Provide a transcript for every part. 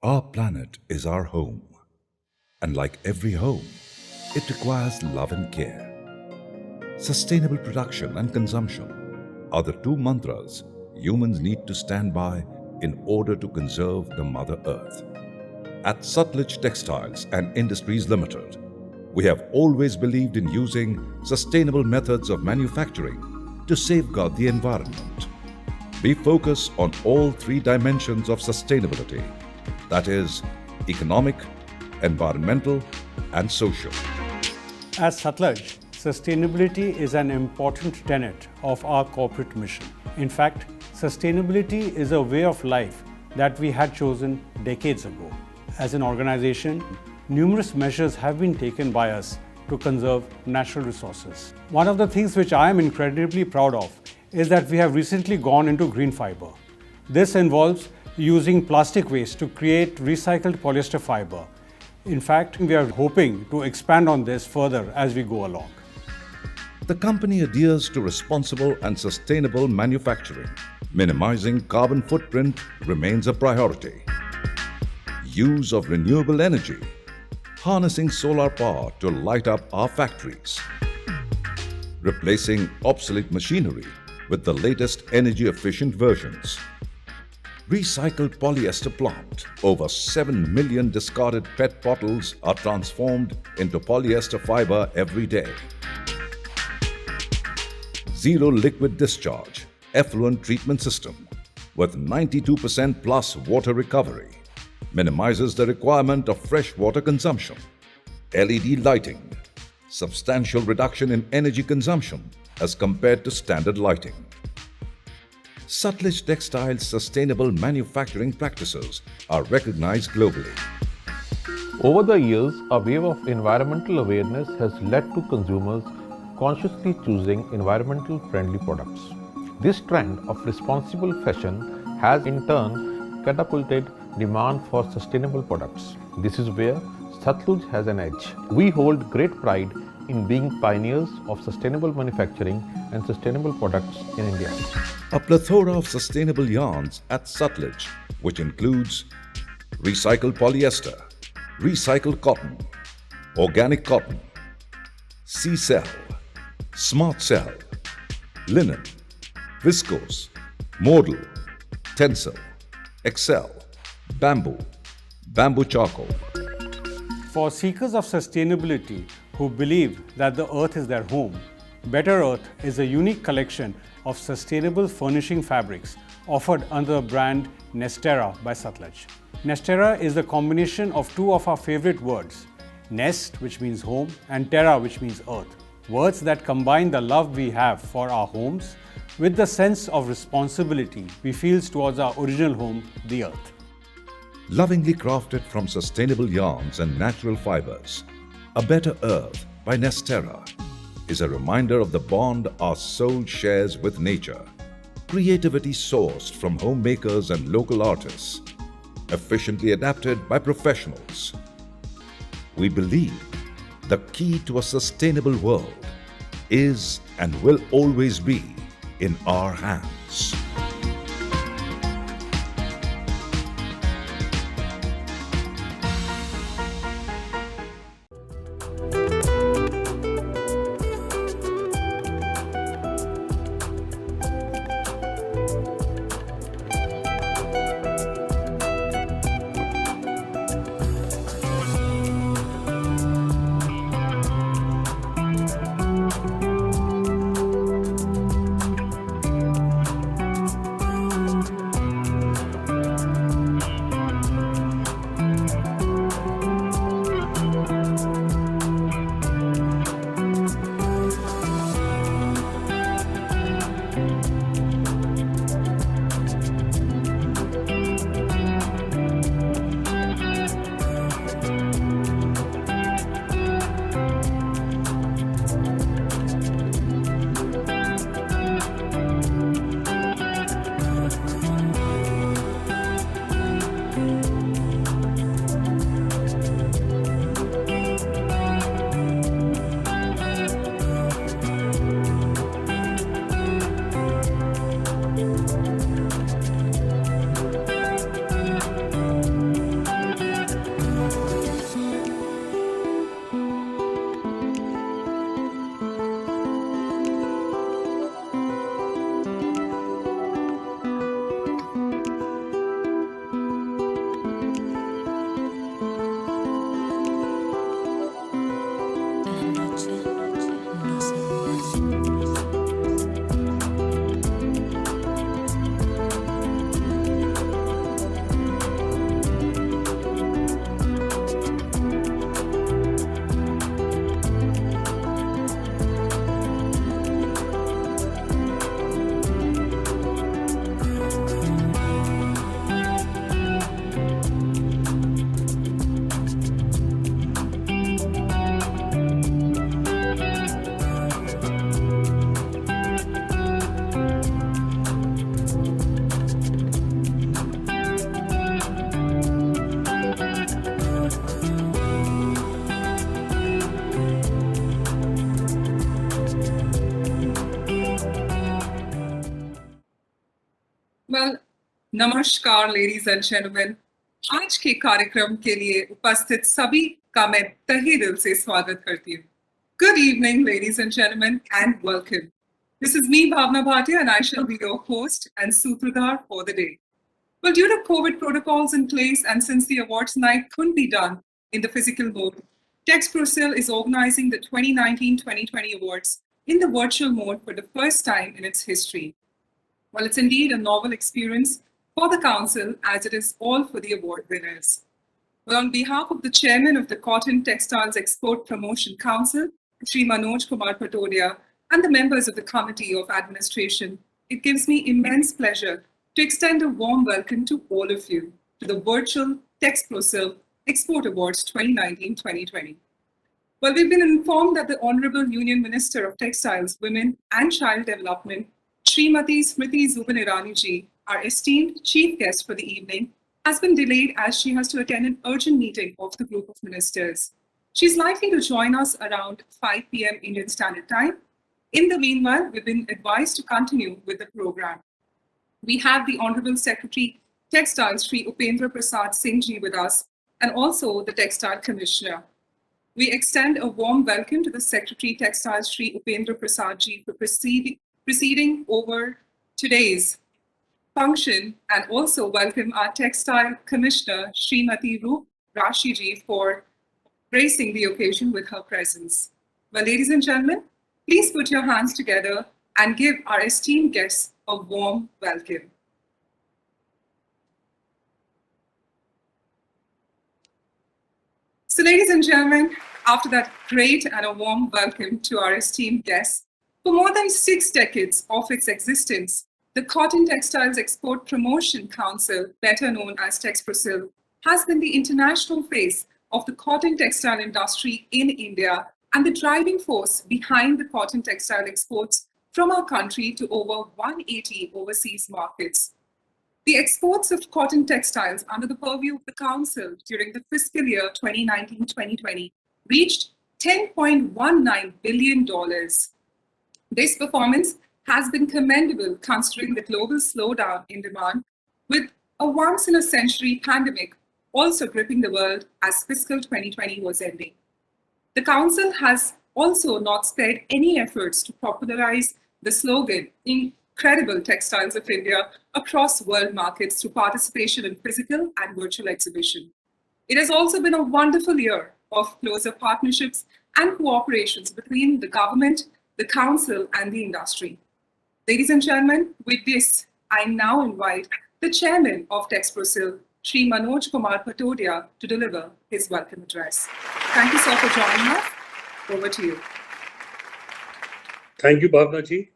Our planet is our home, and like every home, it requires love and care. Sustainable production and consumption are the two mantras humans need to stand by in order to conserve the Mother Earth. At Sutlej Textiles and Industries Limited, we have always believed in using sustainable methods of manufacturing to safeguard the environment. We focus on all three dimensions of sustainability, that is, economic, environmental, and social. At Sutlej, sustainability is an important tenet of our corporate mission. In fact, sustainability is a way of life that we had chosen decades ago. As an organization, numerous measures have been taken by us to conserve natural resources. One of the things which I am incredibly proud of is that we have recently gone into green fiber. This involves using plastic waste to create recycled polyester fiber. In fact, we are hoping to expand on this further as we go along. The company adheres to responsible and sustainable manufacturing. Minimizing carbon footprint remains a priority. Use of renewable energy, harnessing solar power to light up our factories. Replacing obsolete machinery with the latest energy-efficient versions. Recycled polyester plant. Over 7 million discarded PET bottles are transformed into polyester fiber every day. Zero liquid discharge, effluent treatment system with 92% plus water recovery. Minimizes the requirement of fresh water consumption. LED lighting. Substantial reduction in energy consumption as compared to standard lighting. Sutlej Textiles' sustainable manufacturing practices are recognized globally. Over the years, a wave of environmental awareness has led to consumers consciously choosing environmental friendly products. This trend of responsible fashion has in turn catapulted demand for sustainable products. This is where Sutlej has an edge. We hold great pride in being pioneers of sustainable manufacturing and sustainable products in India. A plethora of sustainable yarns at Sutlej, which includes recycled polyester, recycled cotton, organic cotton, C-cell, smart cell, linen, viscose, modal, tencel, excel, bamboo, bamboo charcoal. For seekers of sustainability who believe that the earth is their home, Better Earth is a unique collection of sustainable furnishing fabrics offered under the brand Nestera by Sutlej. Nestera is the combination of two of our favorite words, nest, which means home, and terra, which means earth. Words that combine the love we have for our homes with the sense of responsibility we feel towards our original home, the earth. Lovingly crafted from sustainable yarns and natural fibers, A Better Earth by Nestera is a reminder of the bond our soul shares with nature. Creativity sourced from homemakers and local artists, efficiently adapted by professionals. We believe the key to a sustainable world is and will always be in our hands. Well, नमस्कार ladies and gentlemen. आज के कार्यक्रम के लिए उपस्थित सभी का मैं तहे दिल से स्वागत करती हूँ. Good evening, ladies and gentlemen, and welcome. This is me, Bhavna Bhatia, and I shall be your host and sutradhar for the day. Well, due to COVID protocols in place, and since the awards night couldn't be done in the physical mode, Texprocil is organizing the 2019-2020 awards in the virtual mode for the first time in its history. Well, it's indeed a novel experience for the Council as it is all for the award winners. Well, on behalf of the Chairman of the Cotton Textiles Export Promotion Council, Sri Manoj Kumar Patodia, and the members of the Committee of Administration, it gives me immense pleasure to extend a warm welcome to all of you to the virtual Texprocil Export Awards 2019-2020. Well, we've been informed that the Honorable Union Minister of Textiles, Women and Child Development, Srimati Smriti Zubin Irani ji, our esteemed chief guest for the evening, has been delayed as she has to attend an urgent meeting of the group of ministers. She's likely to join us around 5 p.m. Indian Standard Time. In the meanwhile, we've been advised to continue with the program. We have the Honorable Secretary Textiles, Sri Upendra Prasad Singh ji with us, and also the Textile Commissioner. We extend a warm welcome to the Secretary Textiles, Sri Upendra Prasad ji, for presiding over today's function, and also welcome our Textile Commissioner, Srimati Roop Rashi ji, for gracing the occasion with her presence. Well, ladies and gentlemen, please put your hands together and give our esteemed guests a warm welcome. So, ladies and gentlemen, after that great and a warm welcome to our esteemed guests, for more than 6 decades of its existence, the Cotton Textiles Export Promotion Council, better known as Texprocil, has been the international face of the cotton textile industry in India and the driving force behind the cotton textile exports from our country to over 180 overseas markets. The exports of cotton textiles under the purview of the Council during the fiscal year 2019-2020 reached $10.19 billion. This performance has been commendable considering the global slowdown in demand, with a once-in-a-century pandemic also gripping the world as fiscal 2020 was ending. The Council has also not spared any efforts to popularize the slogan, Incredible Textiles of India, across world markets through participation in physical and virtual exhibition. It has also been a wonderful year of closer partnerships and cooperations between the government, the Council, and the industry. Ladies and gentlemen, with this, I now invite the Chairman of Texprocil, Sri Manoj Kumar Patodia, to deliver his welcome address. Thank you, sir, for joining us. Over to you. Thank you, Bhavna ji.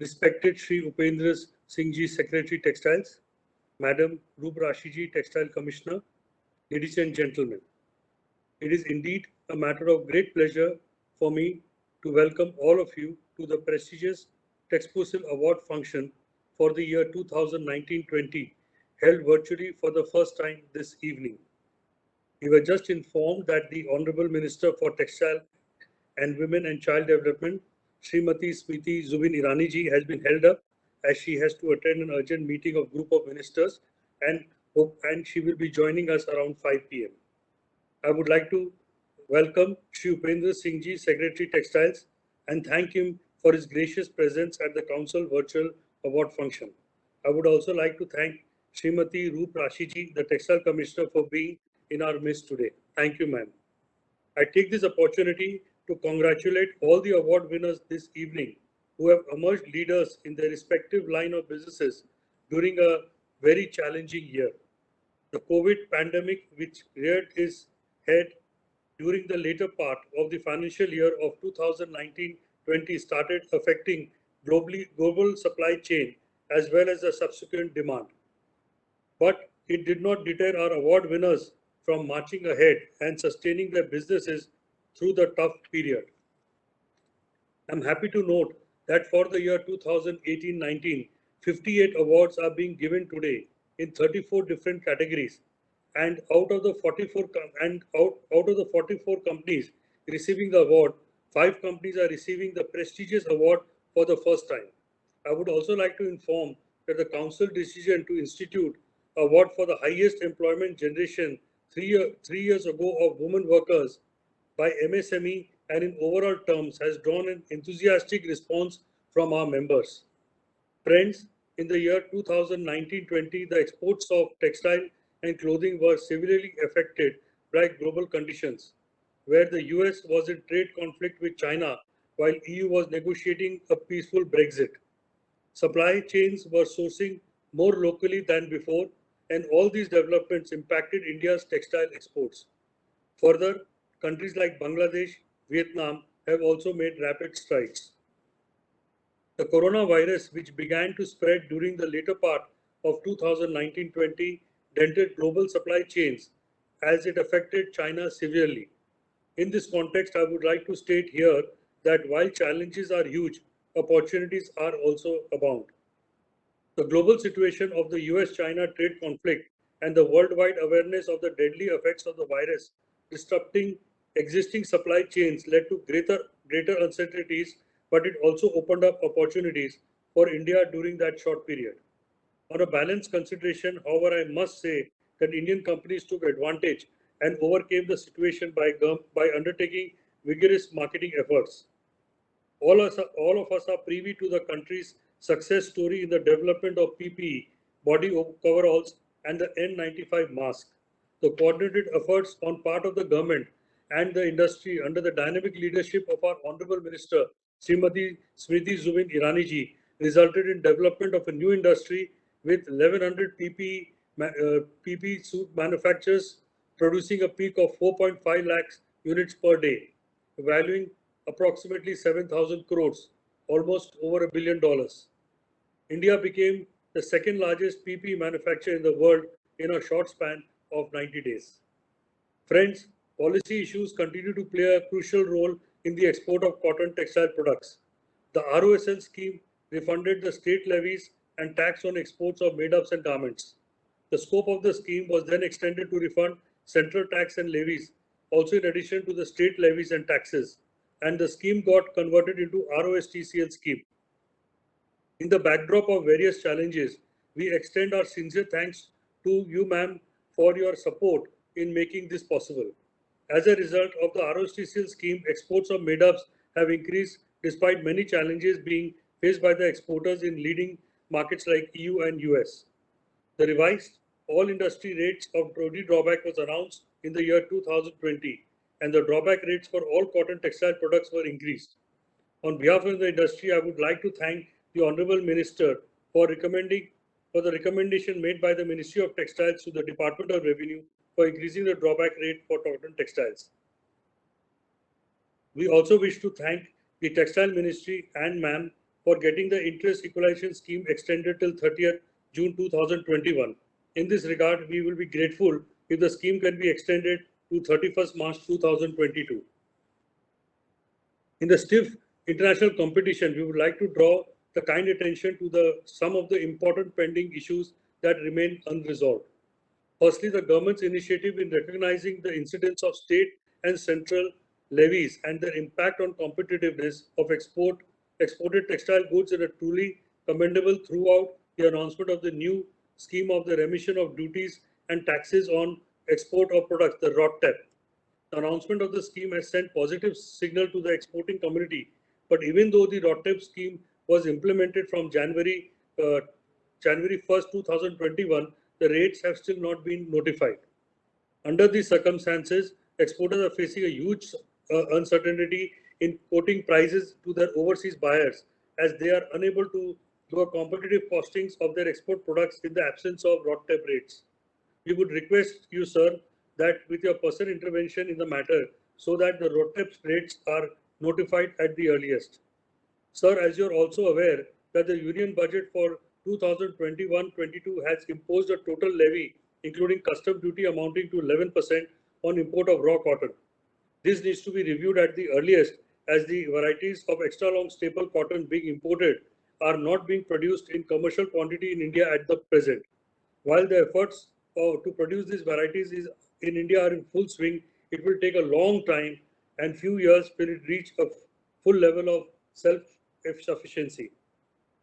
Respected Sri Upendra Singh ji, Secretary Textiles, Madam Roop Rashi ji, Textile Commissioner, ladies and gentlemen. It is indeed a matter of great pleasure for me to welcome all of you to the prestigious Texprocil Award function for the year 2019-20, held virtually for the first time this evening. We were just informed that the Honorable Minister for Textile and Women and Child Development, Srimati Smriti Zubin Irani ji, has been held up as she has to attend an urgent meeting of group of ministers, and she will be joining us around 5 p.m. I would like to welcome Sri Upendra Singh ji, Secretary Textiles, and thank him for his gracious presence at the Council Virtual Award function. I would also like to thank Srimati Roop Rashi ji, the Textile Commissioner, for being in our midst today. Thank you, ma'am. I take this opportunity to congratulate all the award winners this evening who have emerged leaders in their respective line of businesses during a very challenging year. The COVID pandemic, which reared its head during the later part of the financial year of 2019-20, started affecting global supply chain as well as the subsequent demand. But it did not deter our award winners from marching ahead and sustaining their businesses through the tough period. I'm happy to note that for the year 2018-19, 58 awards are being given today in 34 different categories, and out of the 44 companies receiving the award, 5 companies are receiving the prestigious award for the first time. I would also like to inform that the Council decision to institute award for the highest employment generation 3 years ago of women workers by MSME and in overall terms has drawn an enthusiastic response from our members. Friends, in the year 2019-20, the exports of textile and clothing were severely affected by global conditions, where the US was in trade conflict with China while EU was negotiating a peaceful Brexit. Supply chains were sourcing more locally than before, and all these developments impacted India's textile exports. Further, countries like Bangladesh, Vietnam have also made rapid strides. The coronavirus, which began to spread during the later part of 2019-20, dented global supply chains as it affected China severely. In this context, I would like to state here that while challenges are huge, opportunities are also abound. The global situation of the US-China trade conflict and the worldwide awareness of the deadly effects of the virus disrupting existing supply chains led to greater uncertainties, but it also opened up opportunities for India during that short period. On a balanced consideration, however, I must say that Indian companies took advantage and overcame the situation by undertaking vigorous marketing efforts. All of us are privy to the country's success story in the development of PPE, body coveralls, and the N95 mask. The coordinated efforts on part of the government and the industry under the dynamic leadership of our Honorable Minister, Srimati Smriti Zubin Irani ji, resulted in development of a new industry with 1100 PPE suit manufacturers producing a peak of 4.5 lakhs units per day, valuing approximately 7,000 crores, almost over $1 billion. India became the second largest PPE manufacturer in the world in a short span of 90 days. Friends, policy issues continue to play a crucial role in the export of cotton textile products. The ROSL scheme refunded the state levies and tax on exports of made-ups and garments. The scope of the scheme was then extended to refund central tax and levies, also in addition to the state levies and taxes, and the scheme got converted into ROSTCL scheme. In the backdrop of various challenges, we extend our sincere thanks to you, ma'am, for your support in making this possible. As a result of the ROSTCL scheme, exports of made-ups have increased despite many challenges being faced by the exporters in leading markets like EU and US. The revised all industry rates of duty drawback was announced in the year 2020, and the drawback rates for all cotton textile products were increased. On behalf of the industry, I would like to thank the Honorable Minister for the recommendation made by the Ministry of Textiles to the Department of Revenue for increasing the drawback rate for cotton textiles. We also wish to thank the Textile Ministry and ma'am for getting the interest equalization scheme extended till 30th June 2021. In this regard, we will be grateful if the scheme can be extended to 31st March 2022. In the stiff international competition, we would like to draw the kind attention to some of the important pending issues that remain unresolved. Firstly, the government's initiative in recognizing the incidence of state and central levies and their impact on competitiveness of exported textile goods in a truly commendable throughout the announcement of the new scheme of the remission of duties and taxes on export of products, the RODTEP. The announcement of the scheme has sent positive signal to the exporting community, but even though the RODTEP scheme was implemented from January 1st, 2021, the rates have still not been notified. Under these circumstances, exporters are facing a huge uncertainty in quoting prices to their overseas buyers, as they are unable to do a competitive costings of their export products in the absence of RODTEP rates. We would request you, sir, that with your personal intervention in the matter, so that the RODTEP rates are notified at the earliest. Sir, as you are also aware that the Union Budget for 2021-22 has imposed a total levy, including custom duty amounting to 11% on import of raw cotton. This needs to be reviewed at the earliest, as the varieties of extra long staple cotton being imported are not being produced in commercial quantity in India at the present. While the efforts to produce these varieties in India are in full swing, it will take a long time and few years till it reach a full level of self-sufficiency.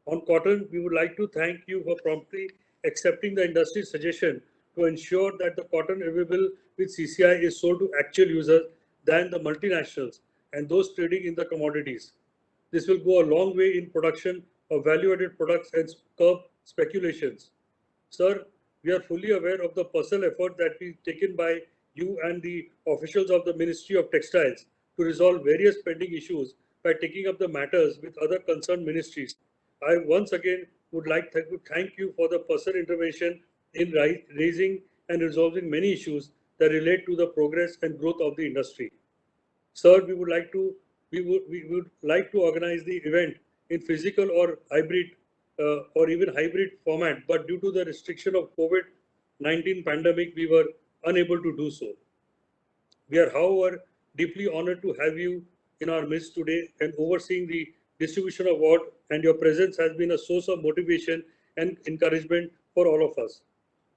On cotton, we would like to thank you for promptly accepting the industry's suggestion to ensure that the cotton available with CCI is sold to actual users than the multinationals and those trading in the commodities. This will go a long way in production of value-added products and curb speculations. Sir, we are fully aware of the personal effort that is taken by you and the officials of the Ministry of Textiles to resolve various pending issues by taking up the matters with other concerned ministries. I once again would like to thank you for the personal intervention in raising and resolving many issues that relate to the progress and growth of the industry. Sir, we would like to organize the event in physical or hybrid or even hybrid format, but due to the restriction of COVID-19 pandemic, we were unable to do so. We are, however, deeply honored to have you in our midst today and overseeing the distribution award, and your presence has been a source of motivation and encouragement for all of us.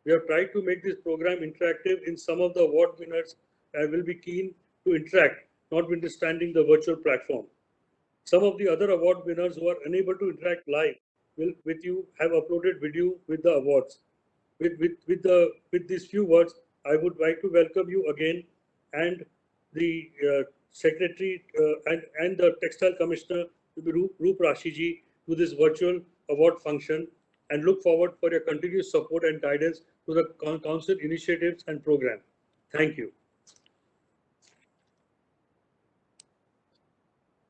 We have tried to make this program interactive in some of the award winners will be keen to interact, notwithstanding the virtual platform. Some of the other award winners who are unable to interact live with you have uploaded video with the awards. With these few words, I would like to welcome you again and the Secretary and the Textile Commissioner, Roop Rashiji, to this virtual award function and look forward for your continued support and guidance to the Council initiatives and program. Thank you.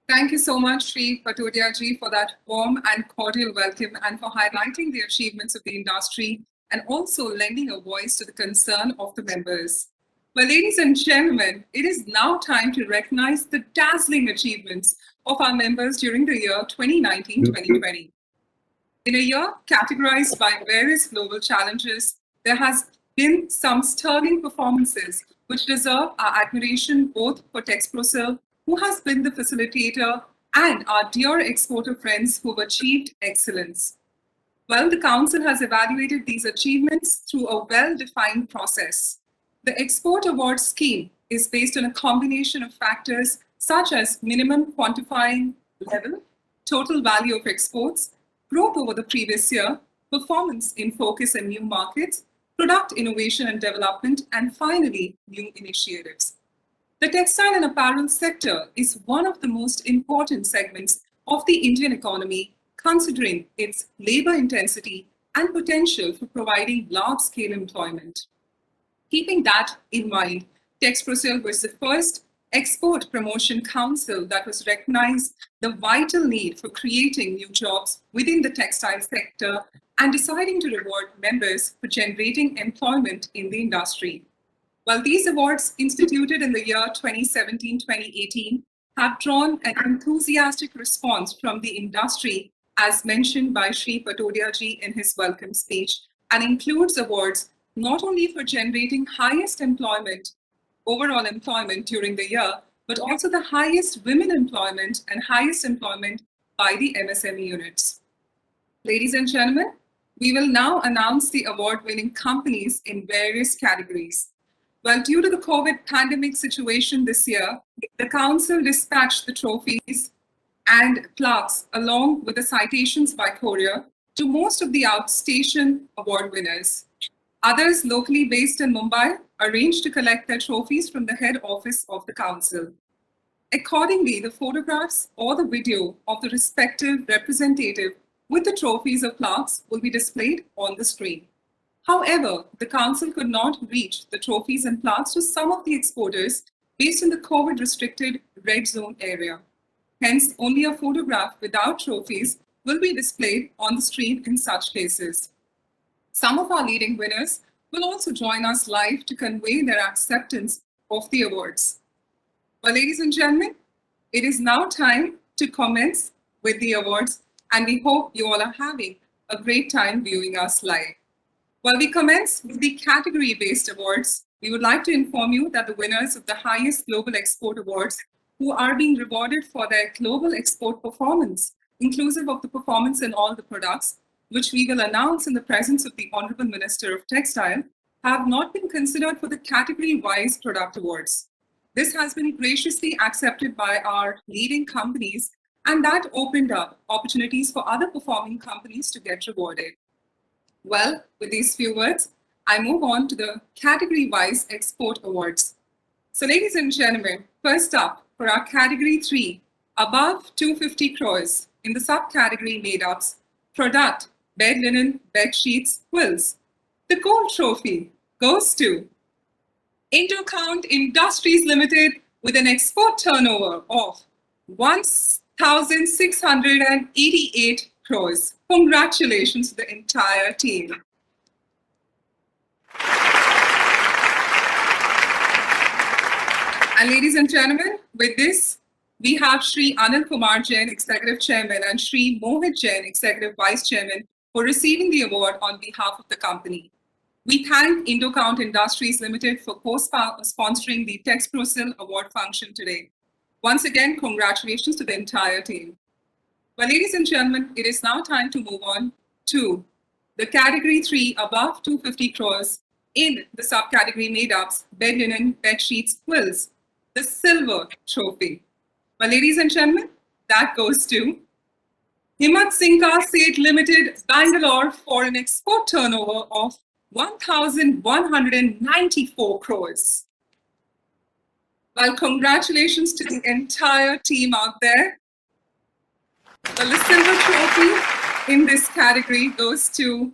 Thank you so much, Sri Patodia ji, for that warm and cordial welcome and for highlighting the achievements of the industry and also lending a voice to the concern of the members. Well, ladies and gentlemen, it is now time to recognize the dazzling achievements of our members during the year 2019-2020. In a year categorized by various global challenges, there has been some sterling performances which deserve our admiration both for Texprocil, who has been the facilitator, and our dear exporter friends who have achieved excellence. Well, the Council has evaluated these achievements through a well-defined process. The Export Award Scheme is based on a combination of factors such as minimum quantifying level, total value of exports, growth over the previous year, performance in focus and new markets, product innovation and development, and finally, new initiatives. The textile and apparel sector is one of the most important segments of the Indian economy, considering its labor intensity and potential for providing large-scale employment. Keeping that in mind, Texprocil was the first export promotion council that was recognized the vital need for creating new jobs within the textile sector and deciding to reward members for generating employment in the industry. While these awards, instituted in the year 2017-2018, have drawn an enthusiastic response from the industry, as mentioned by Sri Patodia ji in his welcome speech, and includes awards not only for generating highest employment, overall employment during the year, but also the highest women employment and highest employment by the MSME units. Ladies and gentlemen, we will now announce the award-winning companies in various categories. Well, due to the COVID pandemic situation this year, the Council dispatched the trophies and plaques along with the citations by courier to most of the outstation award winners. Others locally based in Mumbai arranged to collect their trophies from the head office of the Council. Accordingly, the photographs or the video of the respective representative with the trophies or plaques will be displayed on the screen. However, the Council could not reach the trophies and plaques to some of the exporters based in the COVID-restricted red zone area. Hence, only a photograph without trophies will be displayed on the screen in such cases. Some of our leading winners will also join us live to convey their acceptance of the awards. Well, ladies and gentlemen, it is now time to commence with the awards, and we hope you all are having a great time viewing us live. While we commence with the category-based awards, we would like to inform you that the winners of the highest global export awards who are being rewarded for their global export performance, inclusive of the performance in all the products, which we will announce in the presence of the Honorable Minister of Textile, have not been considered for the category-wise product awards. This has been graciously accepted by our leading companies and that opened up opportunities for other performing companies to get rewarded. Well, with these few words, I move on to the category-wise export awards. So ladies and gentlemen, first up for our category 3, above 250 crores in the subcategory made-ups, product, bed linen, bed sheets, quilts. The gold trophy goes to Indocount Industries Limited with an export turnover of 1,688 crores. Congratulations to the entire team. And ladies and gentlemen, with this, we have Shri Anil Kumar Jain, Executive Chairman, and Shri Mohit Jain, Executive Vice Chairman, for receiving the award on behalf of the company. We thank Indocount Industries Limited for co-sponsoring the Texprocil award function today. Once again, congratulations to the entire team. Well, ladies and gentlemen, it is now time to move on to the category 3 above 250 crores in the subcategory made-ups, bed linen, bed sheets, quilts, the silver trophy. Well, ladies and gentlemen, that goes to Himmat Singh Seth Limited, Bangalore, for an export turnover of 1,194 crores. Well, congratulations to the entire team out there. Well, the silver trophy in this category goes to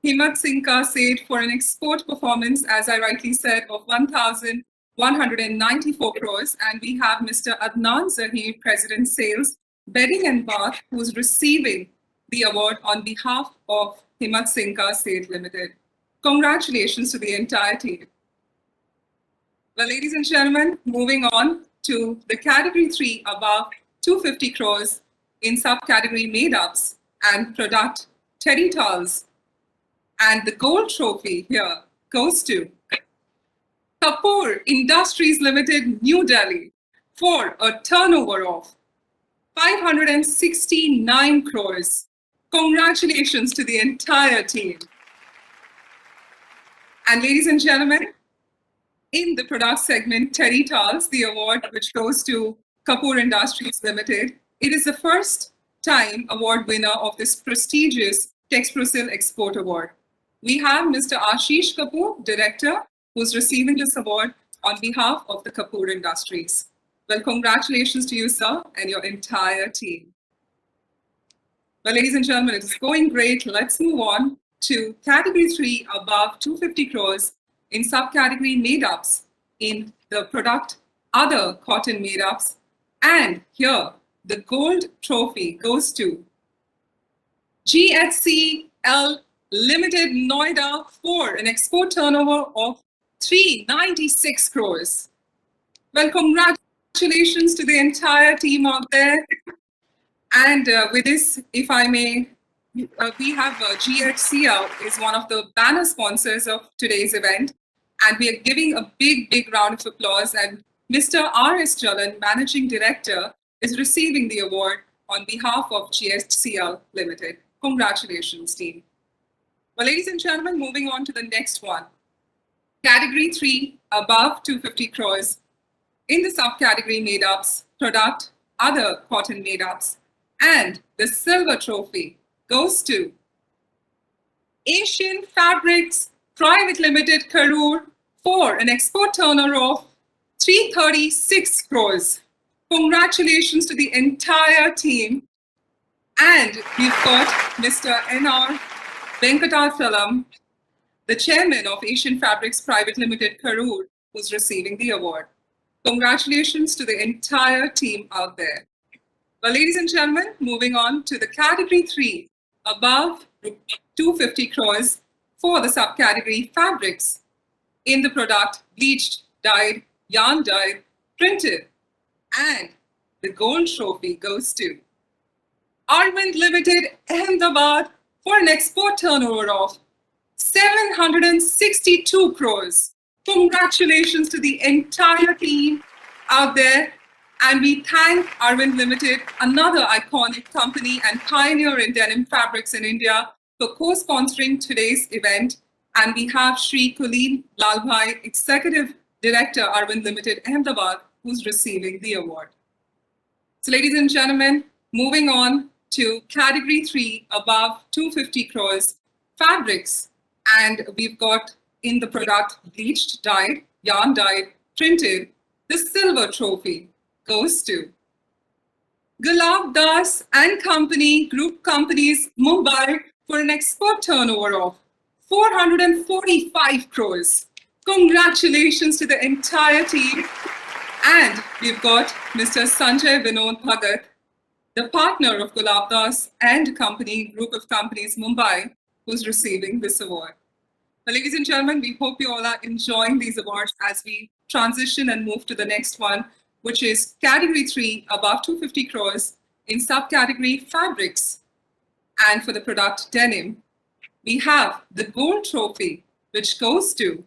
Himmat Singh Seth for an export performance, as I rightly said, of 1,194 crores. And we have Mr. Adnan Zahir, President Sales, Bedding and Bath, who's receiving the award on behalf of Himmat Singh Seth Limited. Congratulations to the entire team. Well, ladies and gentlemen, moving on to the category 3 above 250 crores in subcategory made-ups and product, teddy towels. And the gold trophy here goes to Kapoor Industries Limited, New Delhi, for a turnover of 569 crores. Congratulations to the entire team. And ladies and gentlemen, in the product segment, Teddy Towels, the award which goes to Kapoor Industries Limited, it is the first time award winner of this prestigious Texprocil Export Award. We have Mr. Ashish Kapoor, Director, who's receiving this award on behalf of the Kapoor Industries. Well, congratulations to you, sir, and your entire team. Well, ladies and gentlemen, it's going great. Let's move on to category 3 above 250 crores in subcategory made-ups in the product other cotton made-ups. And here, the gold trophy goes to GHCL Limited, Noida, for an export turnover of 396 crores. Well, congratulations to the entire team out there. And with this, if I may, we have GHCL is one of the banner sponsors of today's event. And we are giving a big round of applause. And Mr. R.S. Jalan, Managing Director, is receiving the award on behalf of GHCL Limited. Congratulations, team. Well, ladies and gentlemen, moving on to the next one. Category 3, above 250 crores. In the subcategory made-ups, product, other cotton made-ups. And the silver trophy goes to Asian Fabrics Private Limited, Karur, for an export turnover of 336 crores. Congratulations to the entire team. And we've got Mr. N.R. Venkatachalam, the chairman of Asian Fabrics Private Limited, Karur, who's receiving the award. Congratulations to the entire team out there. Well, ladies and gentlemen, moving on to the category 3, above 250 crores for the subcategory fabrics. In the product, bleached, dyed, yarn dyed, printed. And the gold trophy goes to Arvind Limited, Ahmedabad, for an export turnover of 762 crores. Congratulations to the entire team out there. And we thank Arvind Limited, another iconic company and pioneer in denim fabrics in India, for co-sponsoring today's event. And we have Shri Kulin Lalbhai, Executive Director, Arvind Limited, Ahmedabad, who's receiving the award. So ladies and gentlemen, Moving on to category 3 above 250 crores fabrics, and we've got in the product bleached, dyed, yarn dyed, printed. The silver trophy goes to Gulab Das and Company Group Companies, Mumbai, for an export turnover of 445 crores. Congratulations to the entire team. And we've got Mr. Sanjay Vinod Bhagat, the partner of Gulab Das and Company Group of Companies, Mumbai, who's receiving this award. Well, ladies and gentlemen, we hope you all are enjoying these awards as we transition and move to the next one, which is category 3 above 250 crores in subcategory fabrics. And for the product denim, we have the gold trophy, which goes to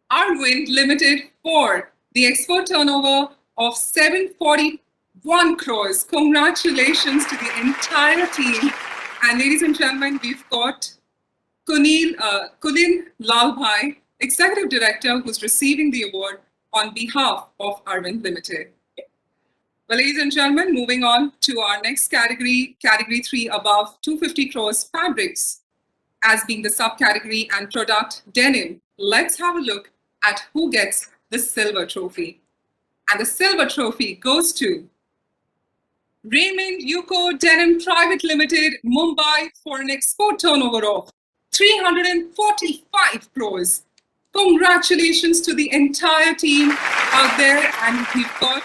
Arvind Limited for the export turnover of 741 crores. Congratulations to the entire team. And ladies and gentlemen, we've got Kulin Lalbhai, Executive Director, who's receiving the award on behalf of Arvind Limited. Well, ladies and gentlemen, moving on to our next category, category 3 above 250 crores fabrics, as being the subcategory and product denim. Let's have a look at who gets the silver trophy. And the silver trophy goes to Raymond Yuko Denim Private Limited, Mumbai, for an export turnover of 345 crores. Congratulations to the entire team out there. And we've got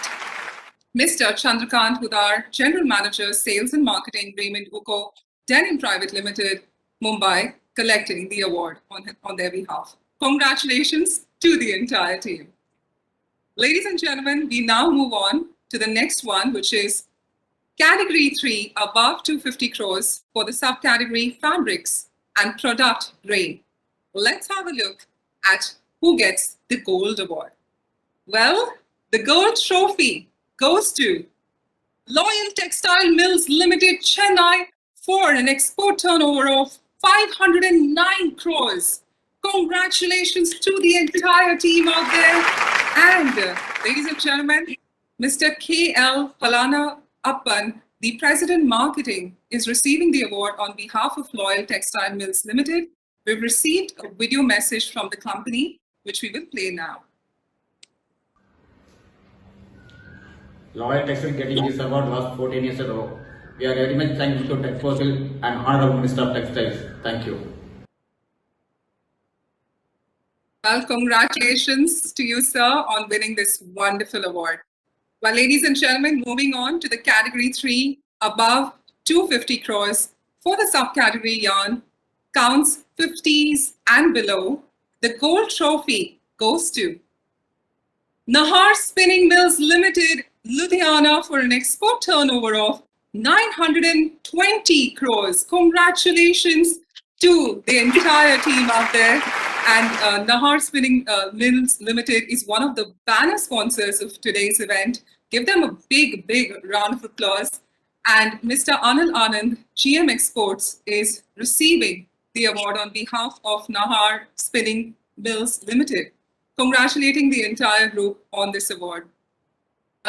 Mr. Chandrakant Hudar, General Manager, Sales and Marketing, Raymond Yuko Denim Private Limited, Mumbai, collecting the award on their behalf. Congratulations to the entire team. Ladies and gentlemen, we now move on to the next one, which is category 3 above 250 crores for the subcategory fabrics and product grain. Let's have a look at who gets the gold award. Well, the gold trophy goes to Loyal Textile Mills Limited, Chennai, for an export turnover of 509 crores. Congratulations to the entire team out there. And ladies and gentlemen, Mr. K.L. Palana Appan, the President Marketing, is receiving the award on behalf of Loyal Textile Mills Limited. We've received a video message from the company, which we will play now. Loyal Textile getting this award was 14 years ago. We are very much thankful to Texprocil and Honorable Minister of Textiles. Thank you. Well, congratulations to you, sir, on winning this wonderful award. Well, ladies and gentlemen, moving on to the category 3 above 250 crores for the subcategory yarn, counts 50s and below. The gold trophy goes to Nahar Spinning Mills Limited, Ludhiana, for an export turnover of 920 crores. Congratulations to the entire team out there. And Nahar Spinning Mills Limited is one of the banner sponsors of today's event. Give them a big, big round of applause. And Mr. Anil Anand, GM Exports, is receiving the award on behalf of Nahar Spinning Mills Limited, congratulating the entire group on this award.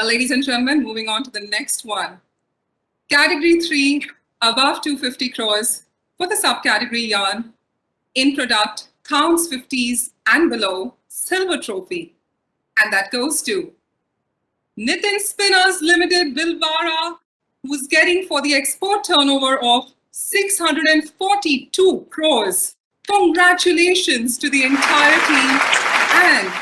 Ladies and gentlemen, moving on to the next one. Category 3, above 250 crores for the subcategory yarn, in product, counts 50s and below, silver trophy. And that goes to Nitin Spinners Limited, Bilwara, who's getting for the export turnover of 642 crores. Congratulations to the entire team. And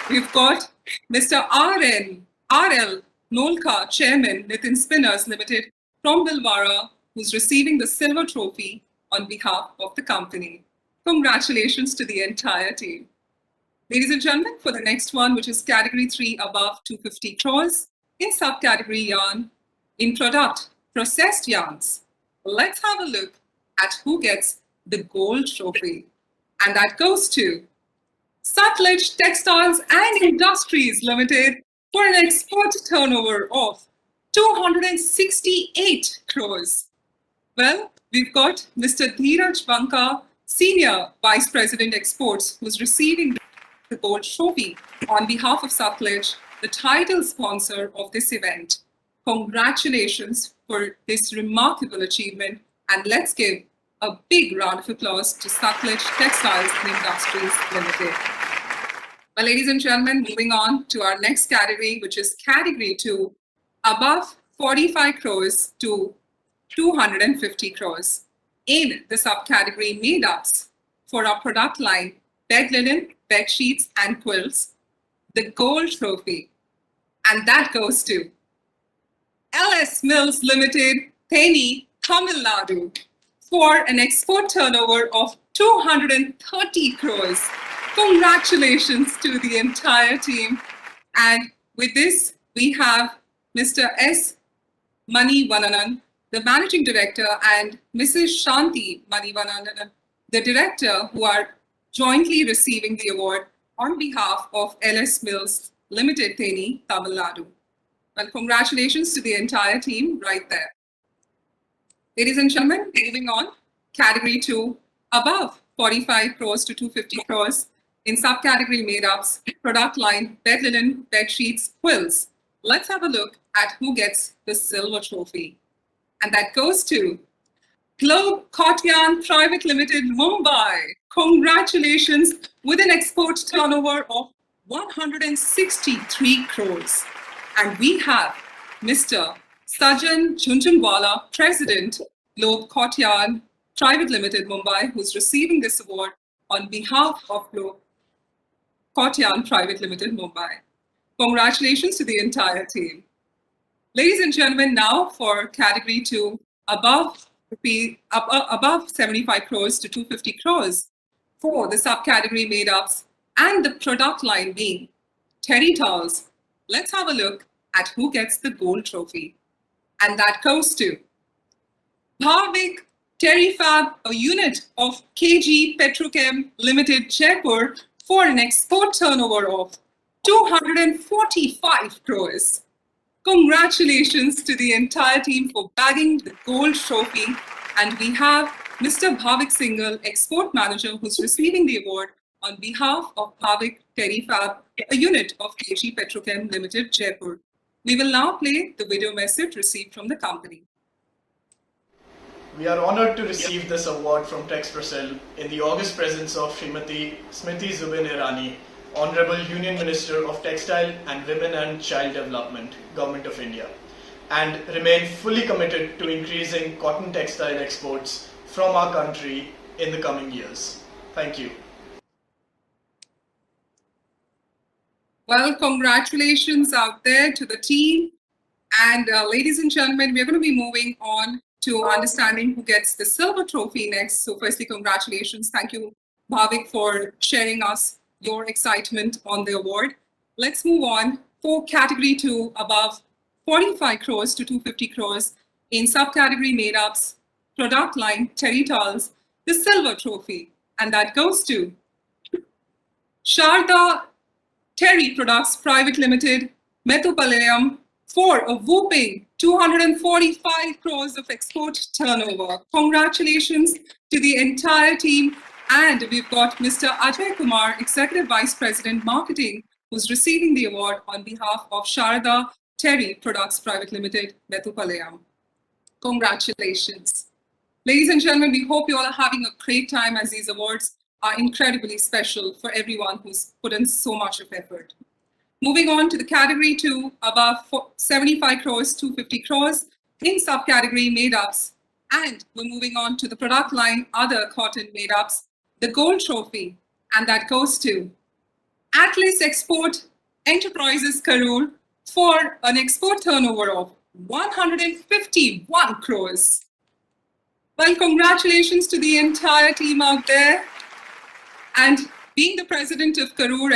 we've got Mr. R.L. Nolka, Chairman, Nitin Spinners Limited from Bilwara, who's receiving the silver trophy on behalf of the company. Congratulations to the entire team. Ladies and gentlemen, for the next one, which is category 3 above 250 crores, in subcategory yarn, in product, processed yarns, let's have a look at who gets the gold trophy. And that goes to Sutlej Textiles and Industries Limited for an export turnover of 268 crores. Well, we've got Mr. Dheeraj Banka, Senior Vice President Exports, who's receiving the gold trophy on behalf of Sutlej, the title sponsor of this event. Congratulations for this remarkable achievement, and let's give a big round of applause to Sutlej Textiles and Industries Limited. Well, ladies and gentlemen, moving on to our next category, which is category 2, above 45 crores to 250 crores. In the subcategory made-ups for our product line, bed linen, bed sheets, and quilts, the gold trophy. And that goes to LS Mills Limited, Theni, Tamil Nadu, for an export turnover of 230 crores. Congratulations to the entire team. And with this, we have Mr. S. Manivananan, the Managing Director, and Mrs. Shanti Manivananan, the Director, who are jointly receiving the award on behalf of LS Mills Limited, Theni, Tamil Nadu. Well, congratulations to the entire team right there. Ladies and gentlemen, moving on, category 2, above 45 crores to 250 crores, in subcategory made-ups, product line, bed linen, bed sheets, quilts. Let's have a look at who gets the silver trophy. And that goes to Globe Kotyan Private Limited, Mumbai. Congratulations, with an export turnover of 163 crores. And we have Mr. Sajan Jhunjhunwala, President, Globe Kotyan Private Limited, Mumbai, who's receiving this award on behalf of Globe Kotyan Private Limited, Mumbai. Congratulations to the entire team. Ladies and gentlemen, now for category 2, above 75 crores to 250 crores, for the subcategory made-ups and the product line being terry towels. Let's have a look at who gets the gold trophy. And that goes to Bhavik Terry Fab, a unit of KG Petrochem Limited, Jaipur, for an export turnover of 245 crores. Congratulations to the entire team for bagging the gold trophy. And we have Mr. Bhavik Singhal, Export Manager, who's receiving the award on behalf of Bhavik Terry Fab, a unit of KG Petrochem Limited, Jaipur. We will now play the video message received from the company. We are honored to receive this award from Texprocil in the august presence of Srimati Smriti Zubin Irani, Honorable Union Minister of Textile and Women and Child Development, Government of India, and remain fully committed to increasing cotton textile exports from our country in the coming years. Thank you. Well, congratulations out there to the team. And ladies and gentlemen, we're going to be moving on to understanding who gets the silver trophy next. So firstly, congratulations. Thank you, Bhavik, for sharing us your excitement on the award. Let's move on for category 2, above 45 crores to 250 crores, in subcategory made-ups, product line, terry towels, the silver trophy. And that goes to Sharda Terry Products Private Limited, Methupalayam, for a whooping 245 crores of export turnover. Congratulations to the entire team. And we've got Mr. Ajay Kumar, Executive Vice President Marketing, who's receiving the award on behalf of Sharda Terry Products Private Limited, Methupalayam. Congratulations. Ladies and gentlemen, we hope you all are having a great time, as these awards are incredibly special for everyone who's put in so much of effort. Moving on to the category 2, above 75 crores, 250 crores, in subcategory made-ups. And we're moving on to the product line, other cotton made-ups, the gold trophy. And that goes to Atlas Export Enterprises, Karur, for an export turnover of 151 crores. Well, congratulations to the entire team out there. And being the president of Karur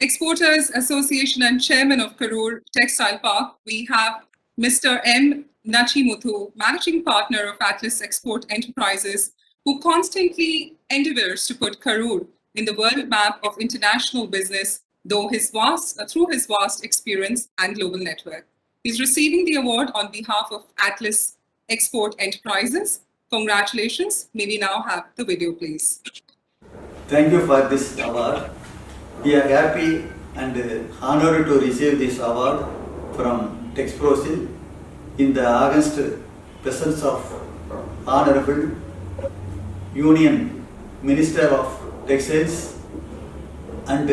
Exporters Association and chairman of Karur Textile Park, we have Mr. M. Nachimuthu, managing partner of Atlas Export Enterprises, who constantly endeavors to put Karur in the world map of international business, through his vast experience and global network. He's receiving the award on behalf of Atlas Export Enterprises. Congratulations. May we now have the video, please. Thank you for this award. We are happy and honored to receive this award from Texprocil in the august presence of Honorable Union Minister of Textiles and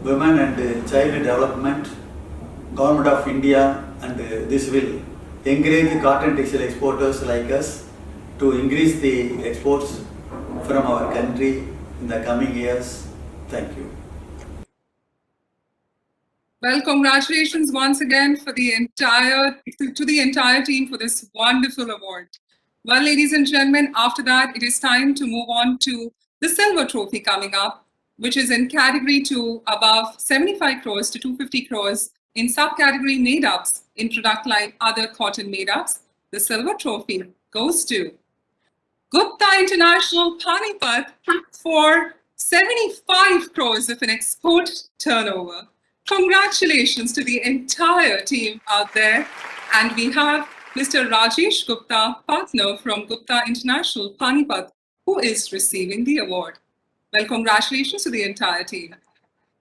Women and Child Development, Government of India, and this will encourage cotton textile exporters like us to increase the exports from our country in the coming years. Thank you. Well, congratulations once again for the to the entire team for this wonderful award. Well, ladies and gentlemen, after that, it is time to move on to the silver trophy coming up, which is in category 2 above 75 crores to 250 crores in subcategory made-ups in product line other cotton made-ups. The silver trophy goes to Gupta International Panipat for 75 crores of an export turnover. Congratulations to the entire team out there. And we have Mr. Rajesh Gupta, partner from Gupta International Panipat, who is receiving the award. Well, congratulations to the entire team.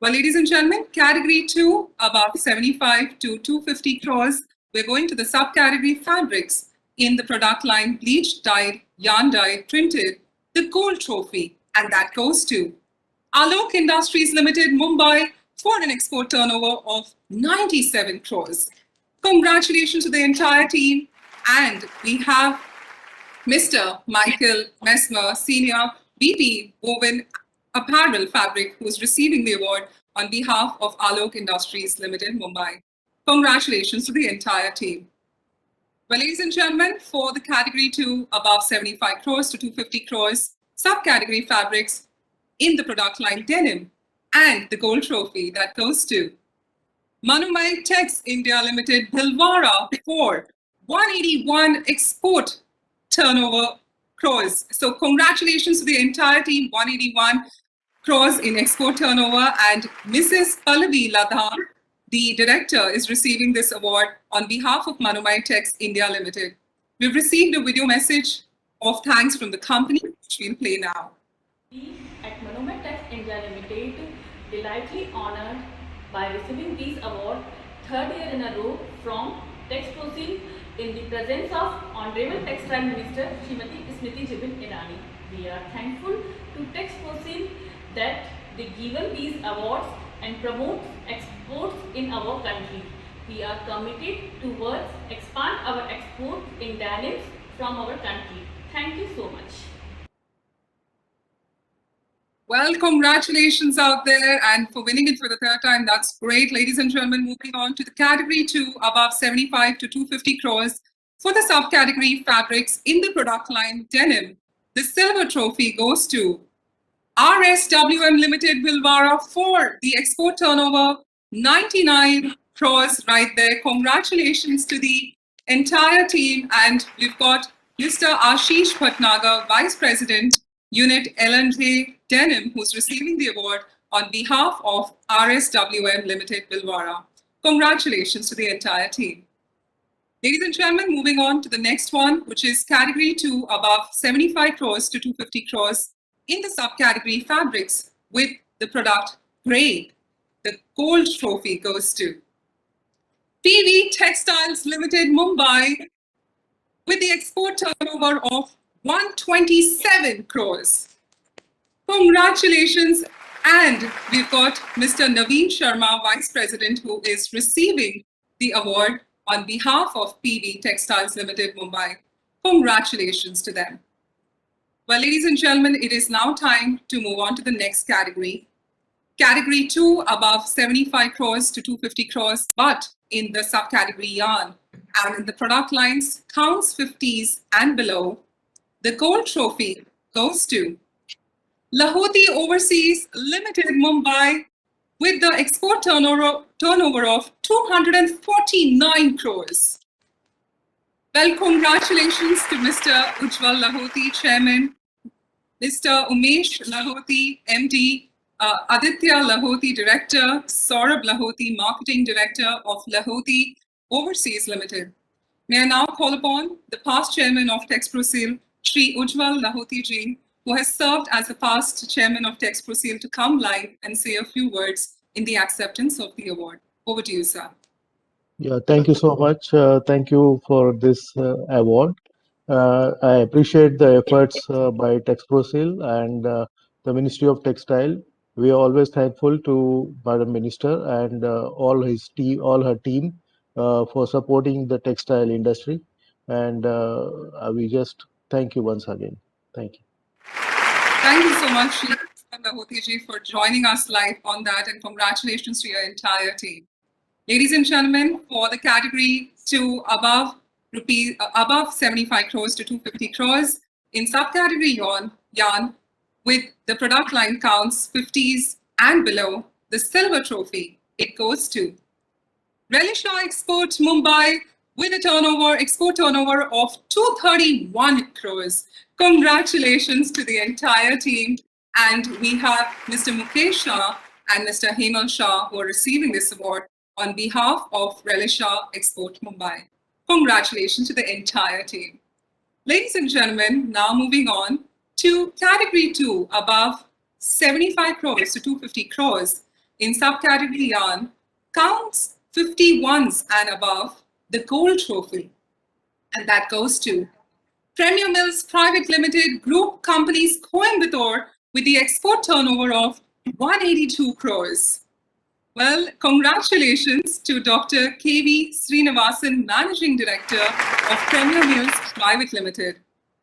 Well, ladies and gentlemen, category 2, above 75 to 250 crores, we're going to the subcategory fabrics in the product line bleached, dyed, yarn dyed, printed, the gold trophy, and that goes to Alok Industries Limited, Mumbai, for an export turnover of 97 crores. Congratulations to the entire team. And we have Mr. Michael Mesmer, Senior VP Woven Apparel Fabric, who is receiving the award on behalf of Alok Industries Limited, Mumbai. Congratulations to the entire team. Well, ladies and gentlemen, for the category 2, above 75 crores to 250 crores, subcategory fabrics in the product line denim, and the gold trophy that goes to Manumai Tex India Limited, Bhilwara, for 181 export turnover crores. So congratulations to the entire team, 181 crores in export turnover, and Mrs. Pallavi Ladha, the director, is receiving this award on behalf of Manumai Tex India Limited. We've received a video message of thanks from the company, which we'll play now. At Manumai Tex India Limited, delightfully honored by receiving this award third year in a row from Texprocil in the presence of Honorable Textile Minister Smriti Zubin Irani. We are thankful to Texprocil that they given these awards and promote exports in our country. We are committed towards expand our export in denims from our country. Thank you so much. Well, congratulations out there, and for winning it for the third time. That's great. Ladies and gentlemen, moving on to the category 2, above 75 to 250 crores for the subcategory fabrics in the product line denim. The silver trophy goes to RSWM Limited, Bhilwara, for the export turnover 99 crores right there. Congratulations to the entire team. And we've got Mr. Ashish Bhatnagar, Vice President, Unit L&J Denim, who's receiving the award on behalf of RSWM Limited, Bhilwara. Congratulations to the entire team. Ladies and gentlemen, moving on to the next one, which is category 2, above 75 crores to 250 crores in the subcategory fabrics with the product grade. The gold trophy goes to PV Textiles Limited, Mumbai, with the export turnover of 127 crores. Congratulations. And we've got Mr. Naveen Sharma, Vice President, who is receiving the award on behalf of PV Textiles Limited, Mumbai. Congratulations to them. Well, ladies and gentlemen, it is now time to move on to the next category. Category 2, above 75 crores to 250 crores, but in the subcategory yarn and in the product lines counts 50s and below. The gold trophy goes to Lahoti Overseas Limited, Mumbai, with the export turnover of 249 crores. Well, congratulations to Mr. Ujjwal Lahoti, Chairman, Mr. Umesh Lahoti, MD, Aditya Lahoti, Director, Saurabh Lahoti, Marketing Director of Lahoti Overseas Limited. May I now call upon the past Chairman of Texprocil, Shri Ujjwal Lahoti ji, who has served as the past Chairman of Texprocil, to come live and say a few words in the acceptance of the award. Over to you, sir. Yeah, thank you so much. Thank you for this award. I appreciate the efforts by Texprocil and the Ministry of Textile. We are always thankful to Madam Minister and all her team for supporting the textile industry. And we just thank you once again. Thank you. Thank you so much, Shri Lahoti ji, for joining us live on that, and congratulations to your entire team. Ladies and gentlemen, for the category to above 75 crores to 250 crores, in subcategory yarn, with the product line counts 50s and below, the silver trophy, it goes to Relisha Export Mumbai with a export turnover of 231 crores. Congratulations to the entire team. And we have Mr. Mukesh Shah and Mr. Hemal Shah who are receiving this award on behalf of Relisha Export Mumbai. Congratulations to the entire team. Ladies and gentlemen, now moving on to category 2, above 75 crores to 250 crores in subcategory yarn, counts 51s and above, the gold trophy. And that goes to Premier Mills Private Limited Group Companies Coimbatore with the export turnover of 182 crores. Well, congratulations to Dr. K.V. Srinivasan, Managing Director of Premier Mills Private Limited.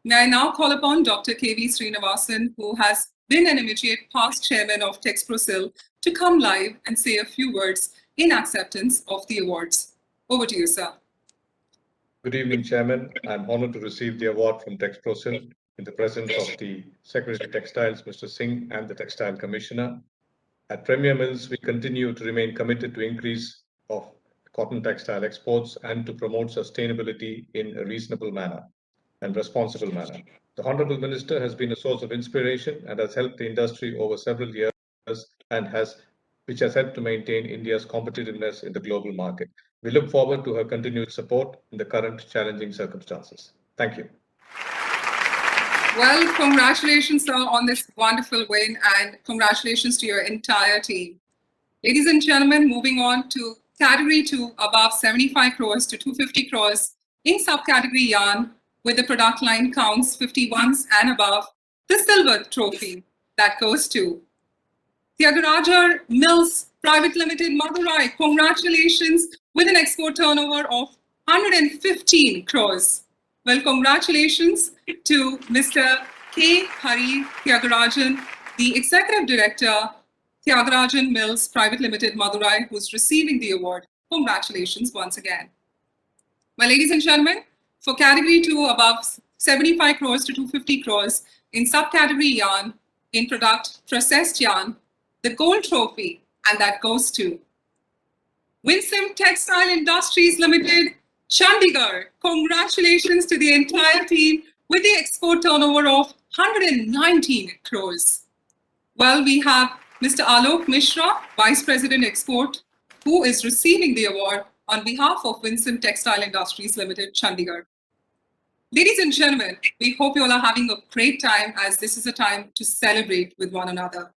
May I now call upon Dr. K.V. Srinivasan, who has been an immediate past chairman of Texprocil, to come live and say a few words in acceptance of the awards. Over to you, sir. Good evening, Chairman. I'm honored to receive the award from Texprocil in the presence of the Secretary Textiles, Mr. Singh, and the Textile Commissioner. At Premier Mills, we continue to remain committed to increase of cotton textile exports and to promote sustainability in a reasonable manner and responsible manner. The Honorable Minister has been a source of inspiration and has helped the industry over several years which has helped to maintain India's competitiveness in the global market. We look forward to her continued support in the current challenging circumstances. Thank you. Well, congratulations, sir, on this wonderful win, and congratulations to your entire team. Ladies and gentlemen, moving on to category 2, above 75 crores to 250 crores in subcategory yarn, with the product line counts 51s and above, the silver trophy that goes to Tyagaraja Mills Private Limited, Madurai. Congratulations, with an export turnover of 115 crores. Well, congratulations to Mr. K. Hari Tyagarajan, the Executive Director, Tyagarajan Mills Private Limited, Madurai, who's receiving the award. Congratulations once again. Well, ladies and gentlemen, for category 2, above 75 crores to 250 crores in subcategory yarn, in product processed yarn, the gold trophy, and that goes to Winsome Textile Industries Limited, Chandigarh. Congratulations to the entire team with the export turnover of 119 crores. Well, we have Mr. Alok Mishra, Vice President Export, who is receiving the award on behalf of Winsome Textile Industries Limited, Chandigarh. Ladies and gentlemen, we hope you all are having a great time, as this is a time to celebrate with one another.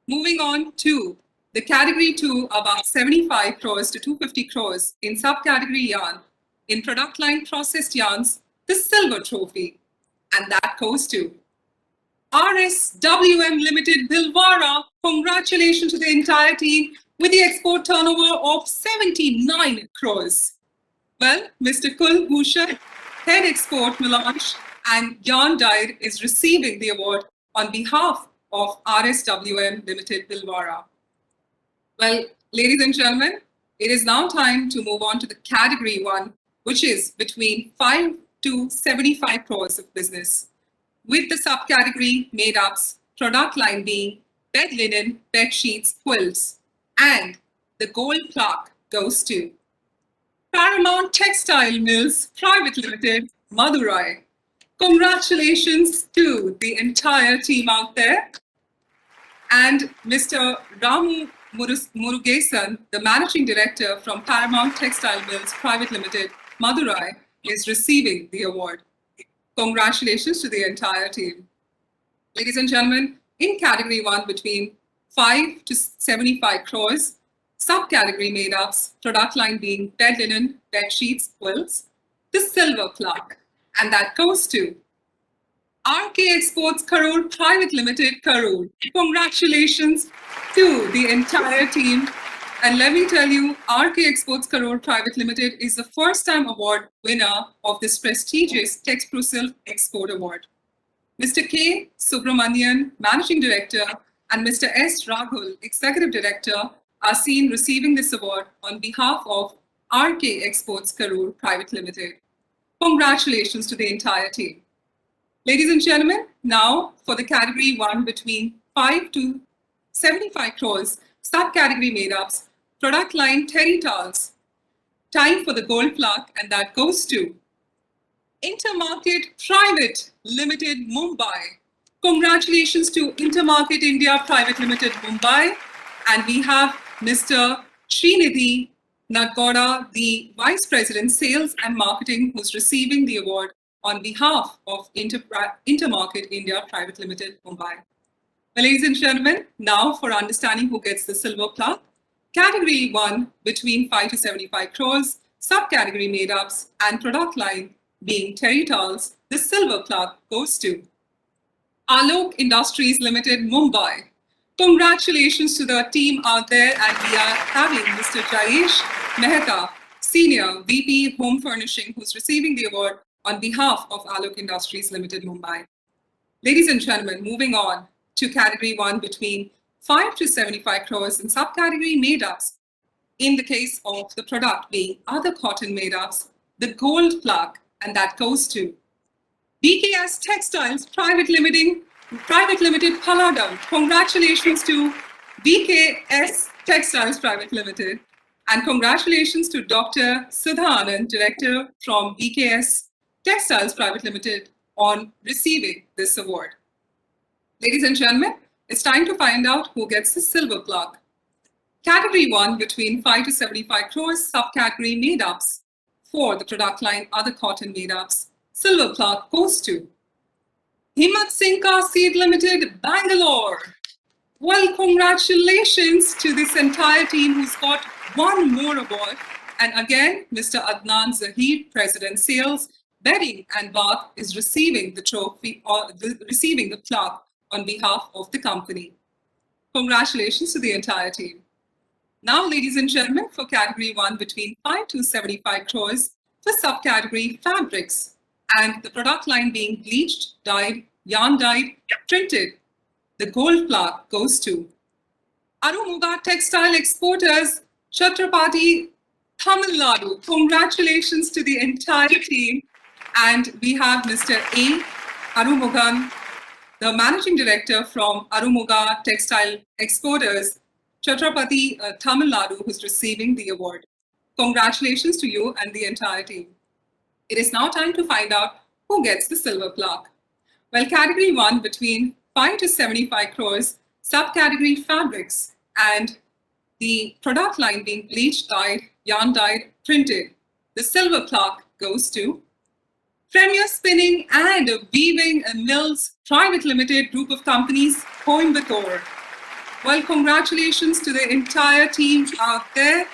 Moving on to the category 2, about 75 crores to 250 crores in subcategory yarn, in product line processed yarns, the silver trophy, and that goes to RSWM Limited, Bhilwara. Congratulations to the entire team with the export turnover of 79 crores. Well, Mr. Kulbhushan, Head Export Melange and Yarn Dyed, is receiving the award on behalf of RSWM Limited, Bhilwara. Well, ladies and gentlemen, it is now time to move on to the category 1, which is between 5 to 75 crores of business, with the subcategory made-ups, product line being bed linen, bed sheets, quilts, and the gold plaque goes to Paramount Textile Mills Private Limited, Madurai. Congratulations to the entire team out there. And Mr. Ramu Murugesan, the Managing Director from Paramount Textile Mills Private Limited, Madurai, is receiving the award. Congratulations to the entire team. Ladies and gentlemen, in category 1, between 5 to 75 crores, subcategory made-ups, product line being bed linen, bed sheets, quilts, the silver plaque. And that goes to RK Exports Karur Private Limited, Karur. Congratulations to the entire team. And let me tell you, RK Exports Karur Private Limited is the first-time award winner of this prestigious Texprocil Export Award. Mr. K. Subramanian, Managing Director, and Mr. S. Raghul, Executive Director, are seen receiving this award on behalf of RK Exports Karur Private Limited. Congratulations to the entire team. Ladies and gentlemen, now for the category 1 between 5 to 75 crores, subcategory made-ups, product line terry towels. Time for the gold plaque, and that goes to Intermarket Private Limited, Mumbai. Congratulations to Intermarket India Private Limited, Mumbai. And we have Mr. Srinidhi Nadgoda, the Vice President, Sales and Marketing, who's receiving the award on behalf of Intermarket India Private Limited, Mumbai. Well, ladies and gentlemen, now for understanding who gets the silver plaque. Category 1 between 5 to 75 crores, subcategory made-ups, and product line being terry towels, the silver plaque goes to Alok Industries Limited, Mumbai. Congratulations to the team out there, and we are having Mr. Jayesh Mehta, Senior VP Home Furnishing, who's receiving the award on behalf of Alok Industries Limited, Mumbai. Ladies and gentlemen, moving on to category 1 between 5 to 75 crores and subcategory made-ups. In the case of the product being other cotton made-ups, the gold plaque, and that goes to BKS Textiles Private Limited, Paladam. Congratulations to BKS Textiles Private Limited, and congratulations to Dr. Sudha Anand, Director from BKS Textiles Private Limited, on receiving this award. Ladies and gentlemen, it's time to find out who gets the silver plaque. Category 1 between 5 to 75 crores, subcategory made-ups. For the product line other cotton made-ups, silver plaque goes to Himmat Singh Car Seed Limited, Bangalore. Well, congratulations to this entire team who's got one more award. And again, Mr. Adnan Zahir, President, Sales, Bedding and Bath, is receiving the trophy or receiving the plaque on behalf of the company. Congratulations to the entire team. Now, ladies and gentlemen, for category 1 between 5 to 75 crores, for subcategory fabrics, and the product line being bleached, dyed, yarn dyed, printed, the gold plaque goes to Arumuga Textile Exporters, Chhatrapati, Tamil Nadu. Congratulations to the entire team. And we have Mr. A. Arumugan, the Managing Director from Arumuga Textile Exporters, Chhatrapati, Tamil Nadu, who's receiving the award. Congratulations to you and the entire team. It is now time to find out who gets the silver plaque. Well, category 1 between 5 to 75 crores, subcategory fabrics, and the product line being bleached, dyed, yarn dyed, printed, the silver plaque goes to Premier Spinning and Weaving Mills Private Limited Group of Companies, Coimbatore. Well, congratulations to the entire team out there.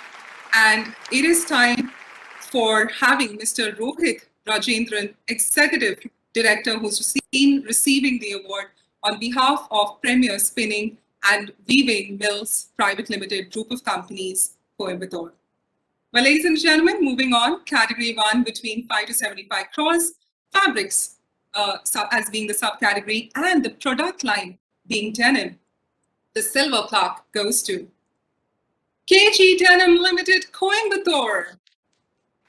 And it is time for having Mr. Rohit Rajendran, Executive Director, who's receiving the award on behalf of Premier Spinning and Weaving Mills Private Limited Group of Companies, Coimbatore. Well, ladies and gentlemen, moving on, category 1 between 5 to 75 crores, fabrics as being the subcategory, and the product line being denim. The silver plaque goes to KG Denim Limited, Coimbatore.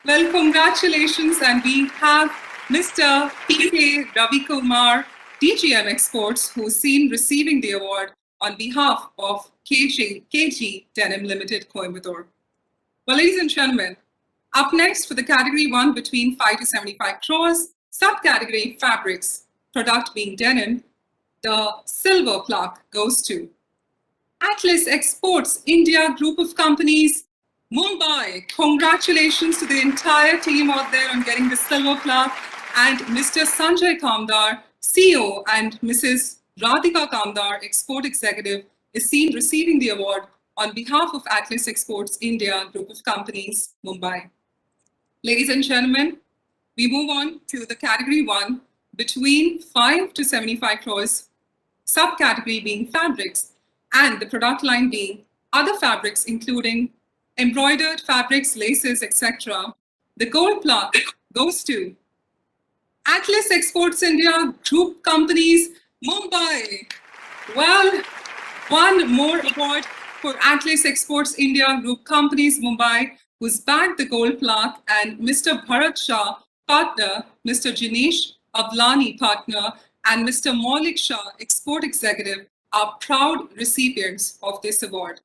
Well, congratulations, and we have Mr. P.K. Ravi Kumar, DGM Exports, who's seen receiving the award on behalf of KG Denim Limited, Coimbatore. Well, ladies and gentlemen, up next for the category 1 between 5 to 75 crores, subcategory fabrics, product being denim, the silver plaque goes to Atlas Exports India Group of Companies, Mumbai. Congratulations to the entire team out there on getting the silver plaque, and Mr. Sanjay Kamdar, CEO, and Mrs. Radhika Kamdar, Export Executive, is seen receiving the award on behalf of Atlas Exports India Group of Companies, Mumbai. Ladies and gentlemen, we move on to the category 1 between 5 to 75 crores, subcategory being fabrics, and the product line being other fabrics including embroidered fabrics, laces, etc. The gold plaque goes to Atlas Exports India Group Companies, Mumbai. Well, one more award for Atlas Exports India Group Companies, Mumbai, who's bagged the gold plaque, and Mr. Bharat Shah, partner, Mr. Jinesh Avlani, partner, and Mr. Maulik Shah, export executive, are proud recipients of this award.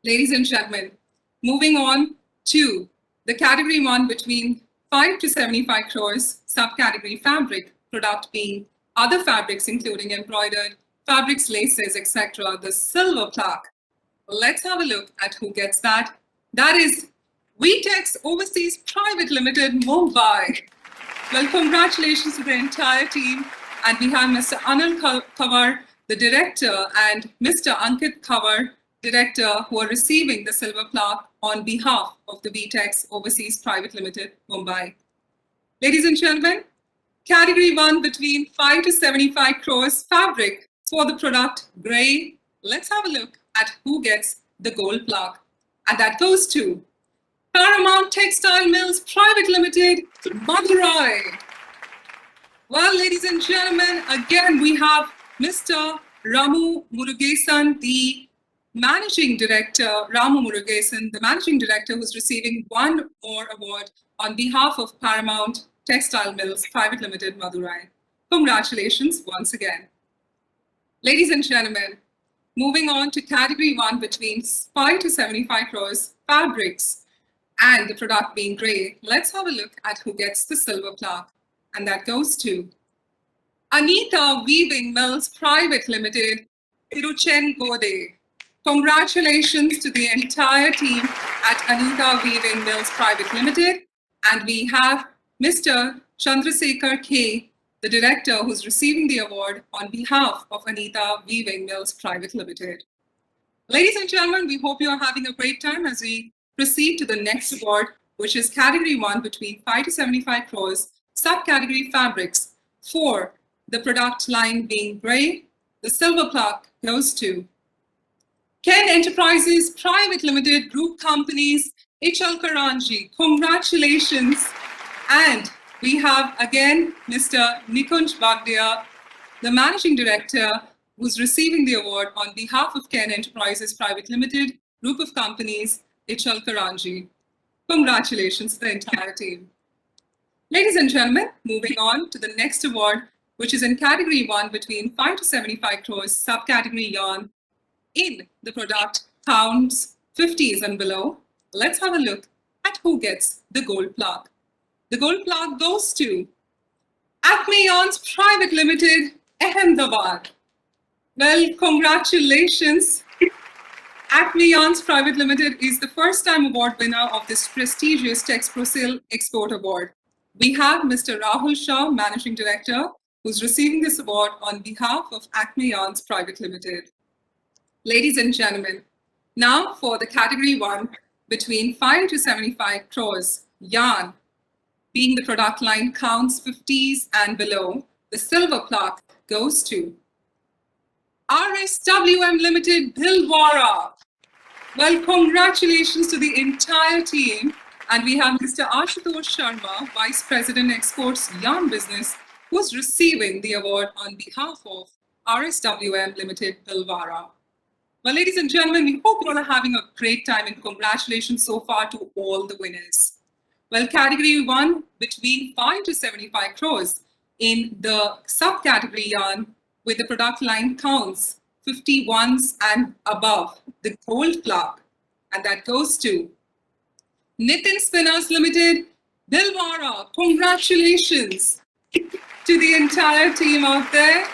Ladies and gentlemen, moving on to the category 1 between 5 to 75 crores, subcategory fabric, product being other fabrics including embroidered fabrics, laces, etc. The silver plaque. Let's have a look at who gets that. That is VTEX Overseas Private Limited, Mumbai. Well, congratulations to the entire team. And we have Mr. Anil Kavar, the director, and Mr. Ankit Kavar, director, who are receiving the silver plaque on behalf of the VTEX Overseas Private Limited, Mumbai. Ladies and gentlemen, category 1 between 5 to 75 crores, fabric for the product grey. Let's have a look at who gets the gold plaque. And that goes to Paramount Textile Mills Private Limited, Madurai. Well, ladies and gentlemen, again, we have Mr. Ramu Murugesan, the Managing Director, Ramu Murugesan, the Managing Director, who's receiving one more award on behalf of Paramount Textile Mills Private Limited, Madurai. Congratulations once again. Ladies and gentlemen, moving on to category 1 between 5 to 75 crores, fabrics, and the product being grey. Let's have a look at who gets the silver plaque. And that goes to Anita Weaving Mills Private Limited, Tiruchengode. Congratulations to the entire team at Anita Weaving Mills Private Limited. And we have Mr. Chandrasekhar K, the director, who's receiving the award on behalf of Anita Weaving Mills Private Limited. Ladies and gentlemen, we hope you are having a great time as we proceed to the next award, which is category 1 between 5 to 75 crores, subcategory fabrics, for the product line being grey. The silver plaque goes to Ken Enterprises Private Limited Group Companies, HL Karanji. Congratulations. And we have again Mr. Nikunj Bagdia, the Managing Director, who's receiving the award on behalf of Ken Enterprises Private Limited Group of Companies, HL Karanji. Congratulations to the entire team. Ladies and gentlemen, moving on to the next award, which is in category 1 between 5 to 75 crores, subcategory yarn, in the product pounds, 50s and below. Let's have a look at who gets the gold plaque. The gold plaque goes to Acme Yarns Private Limited, Ahmedabad. Well, congratulations. Acme Yarns Private Limited is the first-time award winner of this prestigious Texprocil Export Award. We have Mr. Rahul Shah, Managing Director, who's receiving this award on behalf of Acme Yarns Private Limited. Ladies and gentlemen, now for the category 1 between 5 to 75 crores, yarn, being the product line counts 50s and below, the silver plaque goes to RSWM Limited, Bhilwara. Well, congratulations to the entire team. And we have Mr. Ashutosh Sharma, Vice President Exports Yarn Business, who's receiving the award on behalf of RSWM Limited, Bhilwara. Well, ladies and gentlemen, we hope you all are having a great time, and congratulations so far to all the winners. Well, category 1 between 5 to 75 crores in the subcategory yarn with the product line counts 51s and above, the gold plaque, and that goes to Nitin Spinners Limited, Bhilwara. Congratulations to the entire team out there.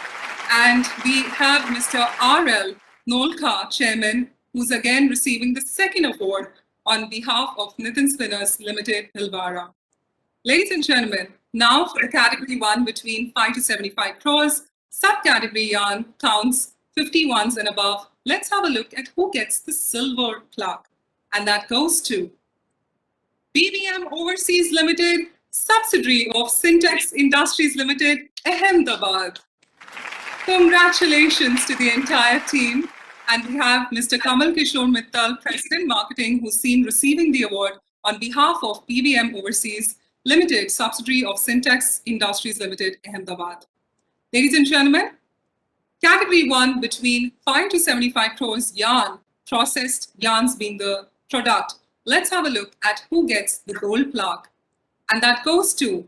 And we have Mr. R.L. Nolka, Chairman, who's again receiving the second award on behalf of Nitin Spinners Limited, Bhilwara. Ladies and gentlemen, now for the category 1 between 5 to 75 crores, subcategory yarn counts 51s and above, let's have a look at who gets the silver plaque. And that goes to BBM Overseas Limited, subsidiary of Syntex Industries Limited, Ahmedabad. Congratulations to the entire team. And we have Mr. Kamal Kishore Mittal, President Marketing, who's seen receiving the award on behalf of BBM Overseas Limited, subsidiary of Syntex Industries Limited, Ahmedabad. Ladies and gentlemen, Category 1 between 5 to 75 crores yarn, processed yarns being the product. Let's have a look at who gets the gold plaque. And that goes to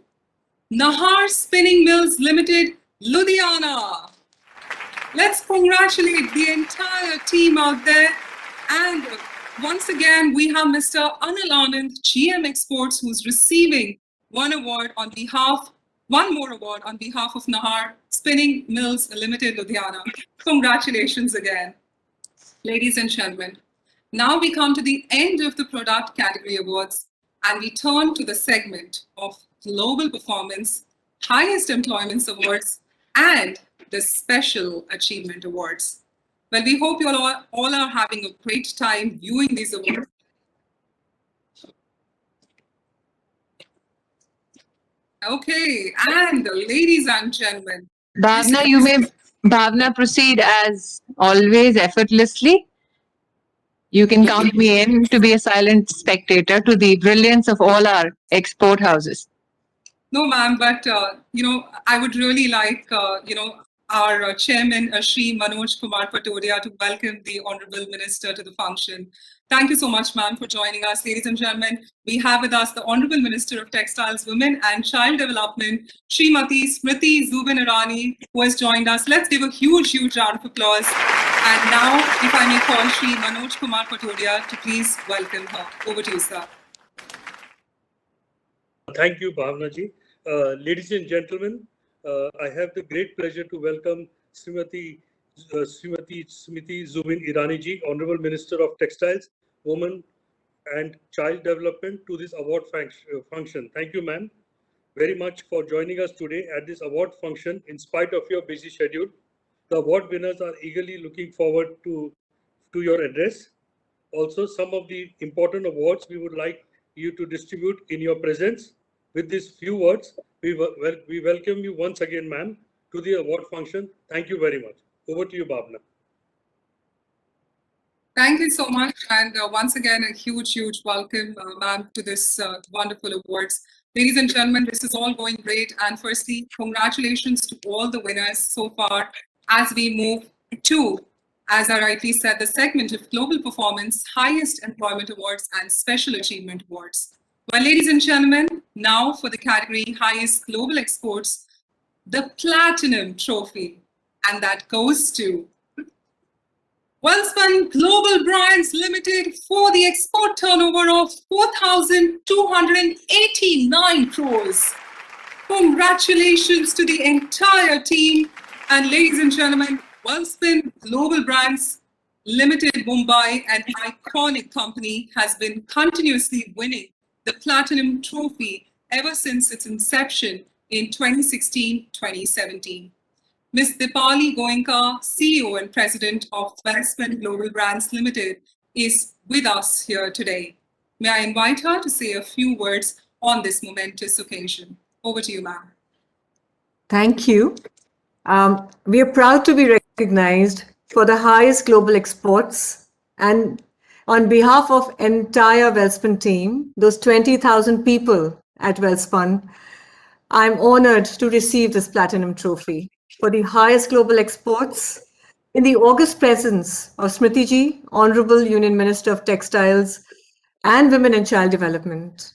Nahar Spinning Mills Limited, Ludhiana. Let's congratulate the entire team out there. And once again, we have Mr. Anil Anand, GM Exports, who's receiving one more award on behalf of Nahar Spinning Mills Limited, Ludhiana. Congratulations again. Ladies and gentlemen, now we come to the end of the product category awards and we turn to the segment of Global Performance, Highest Employments Awards, and the Special Achievement Awards. Well, we hope you all are having a great time viewing these awards. Okay, and ladies and gentlemen. Bhavna, proceed as always effortlessly. You can count me in to be a silent spectator to the brilliance of all our export houses. No, ma'am, but, I would really like, our chairman, Shri Manoj Kumar Patodia, to welcome the Honorable Minister to the function. Thank you so much, ma'am, for joining us. Ladies and gentlemen, we have with us the Honorable Minister of Textiles, Women and Child Development, Srimati Smriti Zubin Irani, who has joined us. Let's give a huge, huge round of applause. And now, if I may call Shri Manoj Kumar Patodia to please welcome her. Over to you, sir. Thank you, Bhavna ji. Ladies and gentlemen, I have the great pleasure to welcome Smriti Zubin Irani ji, Honorable Minister of Textiles, Women and Child Development, to this award function. Thank you, ma'am, very much for joining us today at this award function in spite of your busy schedule. The award winners are eagerly looking forward to your address. Also, some of the important awards we would like you to distribute in your presence. With these few words, we welcome you once again, ma'am, to the award function. Thank you very much. Over to you, Bhavna. Thank you so much. And once again, a huge, huge welcome, ma'am, to this wonderful awards. Ladies and gentlemen, this is all going great. And firstly, congratulations to all the winners so far as we move to, as I rightly said, the segment of Global Performance, Highest Employment Awards and Special Achievement Awards. Well, ladies and gentlemen, now for the category Highest Global Exports, the Platinum Trophy. And that goes to Welspun Global Brands Limited for the export turnover of 4,289 crores. Congratulations to the entire team. And ladies and gentlemen, Welspun Global Brands Limited Mumbai, an iconic company, has been continuously winning the Platinum Trophy ever since its inception in 2016-2017. Ms. Dipali Goenka, CEO and President of Welspun Global Brands Limited, is with us here today. May I invite her to say a few words on this momentous occasion. Over to you, ma'am. Thank you. We are proud to be recognized for the highest global exports, and on behalf of entire Welspun team, those 20,000 people at Welspun, I'm honored to receive this Platinum Trophy for the highest global exports in the august presence of Smriti ji, Honorable Union Minister of Textiles and Women and Child Development.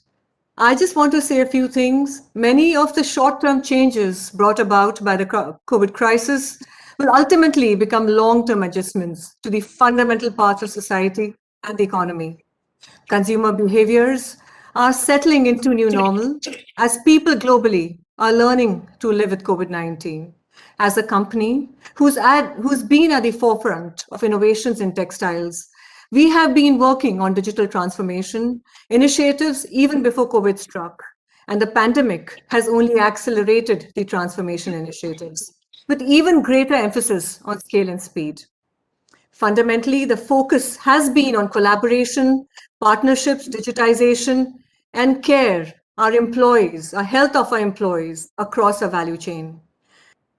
I just want to say a few things. Many of the short-term changes brought about by the COVID crisis will ultimately become long-term adjustments to the fundamental parts of society and the economy. Consumer behaviors are settling into new normal as people globally are learning to live with COVID-19. As a company who's been at the forefront of innovations in textiles, we have been working on digital transformation initiatives even before COVID struck, and the pandemic has only accelerated the transformation initiatives. with even greater emphasis on scale and speed. Fundamentally, the focus has been on collaboration, partnerships, digitization, and care, our employees, our health of our employees across our value chain.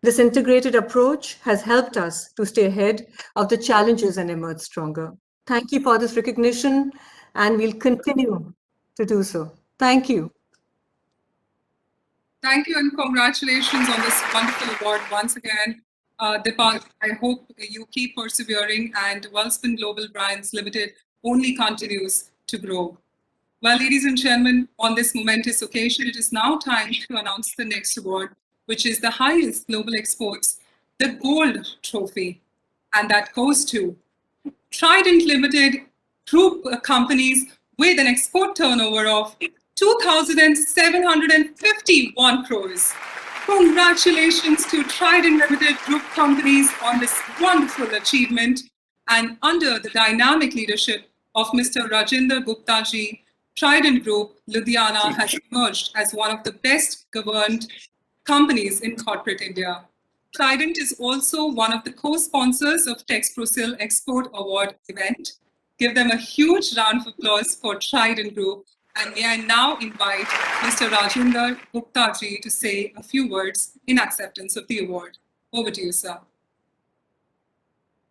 This integrated approach has helped us to stay ahead of the challenges and emerge stronger. Thank you for this recognition, and we'll continue to do so. Thank you. Thank you and congratulations on this wonderful award once again. Deepak, I hope you keep persevering and Wellspin Global Brands Limited only continues to grow. Well, ladies and gentlemen, on this momentous occasion, it is now time to announce the next award, which is the highest global exports, the Gold Trophy. And that goes to Trident Limited Group companies with an export turnover of 2,751 crores. Congratulations to Trident Limited Group companies on this wonderful achievement. And under the dynamic leadership of Mr. Rajinder Gupta ji, Trident Group, Ludhiana has emerged as one of the best governed companies in corporate India. Trident is also one of the co-sponsors of Texprocil Export Award event. Give them a huge round of applause for Trident Group. And may I now invite Mr. Rajinder Gupta ji to say a few words in acceptance of the award. Over to you, sir.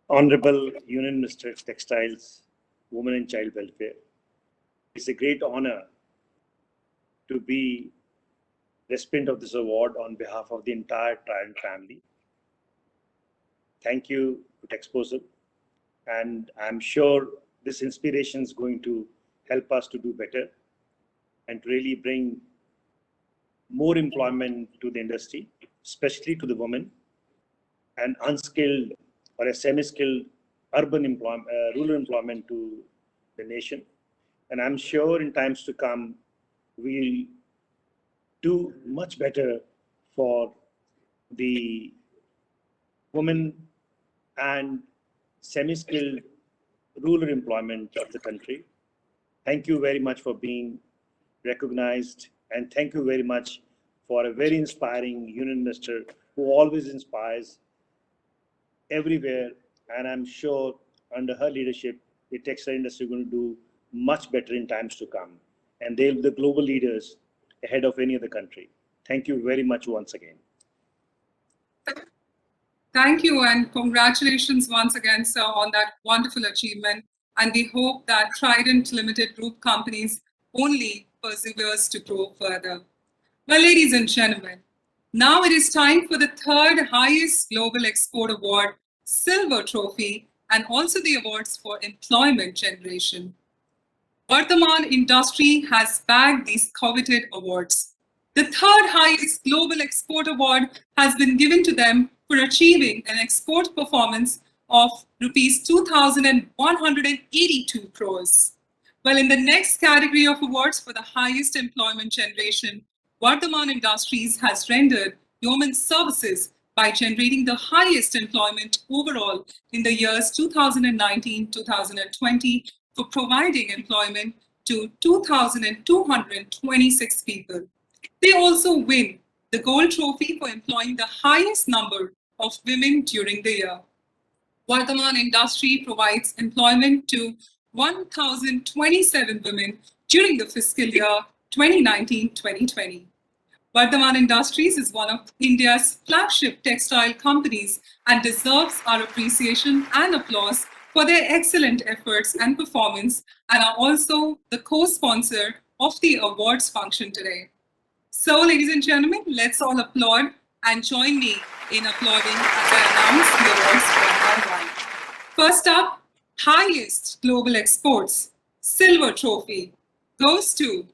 Honorable Union Minister of Textiles, Women and Child Welfare, it's a great honor to be recipient of this award on behalf of the entire Trident family. Thank you to Texprocil, and I'm sure this inspiration is going to help us to do better and to really bring more employment to the industry, especially to the women, and unskilled or a semi-skilled urban employment, rural employment to the nation. And I'm sure in times to come, we'll do much better for the women and semi-skilled rural employment of the country. Thank you very much for being recognized, and thank you very much for a very inspiring Union Minister who always inspires everywhere. And I'm sure under her leadership, the textile industry is going to do much better in times to come. And they'll be the global leaders ahead of any other country. Thank you very much once again. Thank you and congratulations once again, sir, on that wonderful achievement. And we hope that Trident Limited Group companies only perseveres to grow further. Well, ladies and gentlemen, now it is time for the third highest global export award, Silver Trophy, and also the awards for employment generation. Vardhaman Industry has bagged these coveted awards. The third highest global export award has been given to them for achieving an export performance of rupees 2,182 crores. Well, in the next category of awards for the highest employment generation, Vardhaman Industries has rendered yeoman's services by generating the highest employment overall in the years 2019-2020 for providing employment to 2,226 people. They also win the Gold Trophy for employing the highest number of women during the year. Vardhaman Industry provides employment to 1,027 women during the fiscal year 2019-2020. Vardhaman Industries is one of India's flagship textile companies and deserves our appreciation and applause for their excellent efforts and performance, and are also the co-sponsor of the awards function today. So, ladies and gentlemen, let's all applaud and join me in applauding as I announce the awards one by one. First up, highest global exports, Silver Trophy, goes to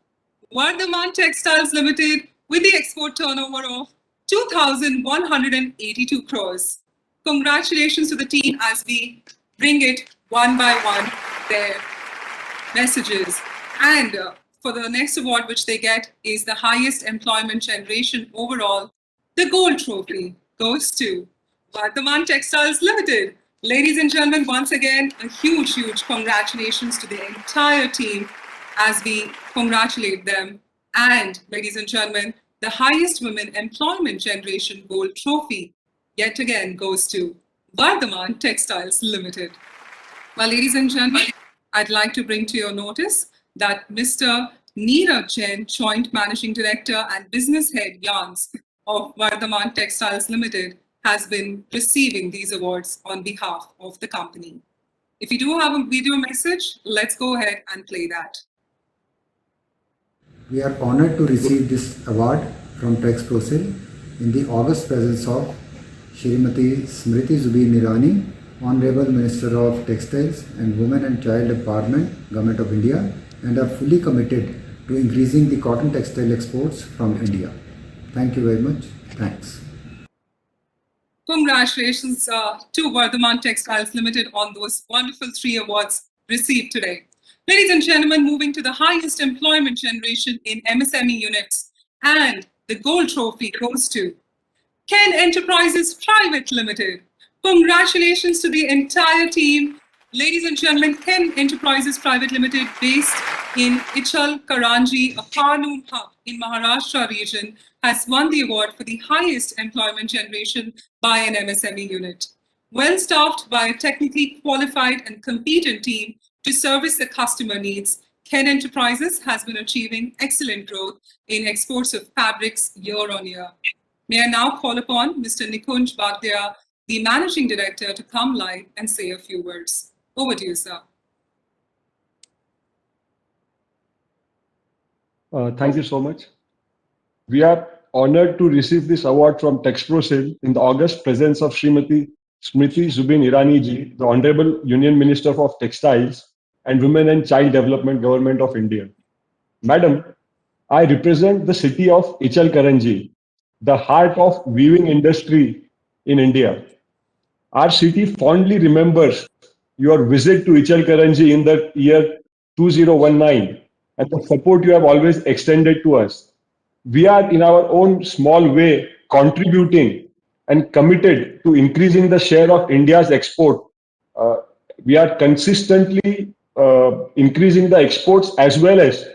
Vardhaman Textiles Limited with the export turnover of 2,182 crores. Congratulations to the team as we bring it one by one, their messages. And for the next award which they get is the highest employment generation overall. The Gold Trophy goes to Vardhaman Textiles Limited. Ladies and gentlemen, once again, a huge, huge congratulations to the entire team as we congratulate them. And ladies and gentlemen, the highest women employment generation Gold Trophy yet again goes to Vardhaman Textiles Limited. Well, ladies and gentlemen, I'd like to bring to your notice that Mr. Neeraj Jain, Joint Managing Director and Business Head Yarns of Vardhaman Textiles Limited, has been receiving these awards on behalf of the company. If you do have a video message, let's go ahead and play that. We are honored to receive this award from Texprocil in the august presence of Shrimati Smriti Zubin Irani, Honorable Minister of Textiles and Women and Child Empowerment, Government of India, and are fully committed to increasing the cotton textile exports from India. Thank you very much. Thanks. Congratulations to Vardhaman Textiles Limited on those wonderful 3 awards received today. Ladies and gentlemen, moving to the highest employment generation in MSME units, and the gold trophy goes to Ken Enterprises Private Limited. Congratulations to the entire team. Ladies and gentlemen, Ken Enterprises Private Limited, based in Ichal Karanji, a Parloom hub in Maharashtra region, has won the award for the highest employment generation by an MSME unit. Well staffed by a technically qualified and competent team to service the customer needs, Ken Enterprises has been achieving excellent growth in exports of fabrics year on year. May I now call upon Mr. Nikunj Bhatia, the Managing Director, to come live and say a few words. Over to you, sir. Thank you so much. We are honored to receive this award from Texprocil in the august presence of Srimati Smriti Zubin Irani ji, the Honorable Union Minister of Textiles and Women and Child Development, Government of India. Madam, I represent the city of Ichal Karanji, the heart of weaving industry in India. Our city fondly remembers your visit to Ichal Karanji in the year 2019 and the support you have always extended to us. We are in our own small way contributing and committed to increasing the share of India's export. We are consistently increasing the exports as well as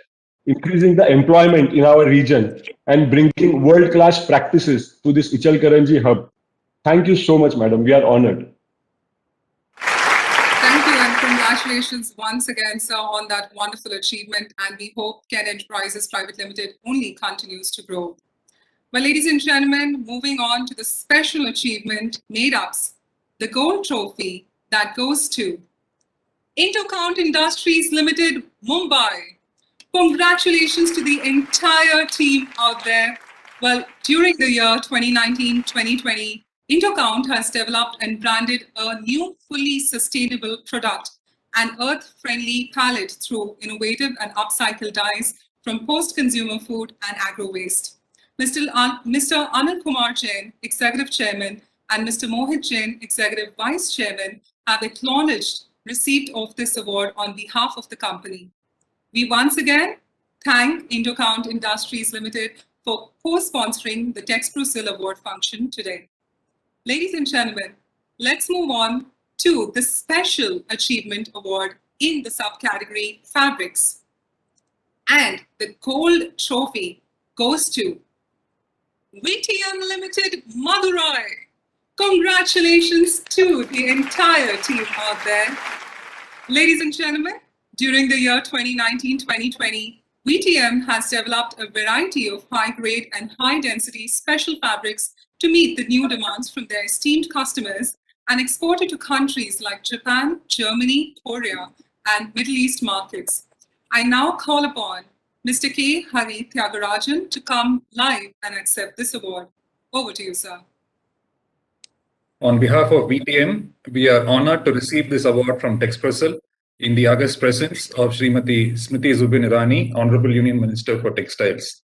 increasing the employment in our region and bringing world-class practices to this Ichal Karanji hub. Thank you so much, madam. We are honored. Thank you and congratulations once again, sir, on that wonderful achievement. And we hope Ken Enterprises Private Limited only continues to grow. Well, ladies and gentlemen, moving on to the special achievement made us, the gold trophy that goes to Intercount Industries Limited, Mumbai. Congratulations to the entire team out there. Well, during the year 2019-2020, Intercount has developed and branded a new fully sustainable product, an earth-friendly palette through innovative and upcycled dyes from post-consumer food and agro-waste. Mr. Anil Kumar Jain, Executive Chairman, and Mr. Mohit Jain, Executive Vice Chairman, have acknowledged receipt of this award on behalf of the company. We once again thank Intercount Industries Limited for co-sponsoring the Texprocil Award function today. Ladies and gentlemen, let's move on to the Special Achievement Award in the subcategory Fabrics. And the gold trophy goes to VTM Limited, Madurai. Congratulations to the entire team out there. Ladies and gentlemen, during the year 2019-2020, VTM has developed a variety of high-grade and high-density special fabrics to meet the new demands from their esteemed customers and exported to countries like Japan, Germany, Korea, and Middle East markets. I now call upon Mr. K. Hari Tyagarajan to come live and accept this award. Over to you, sir. On behalf of VTM, we are honored to receive this award from Texprocil in the august presence of Srimati Smriti Zubin Irani, Honorable Union Minister for Textiles.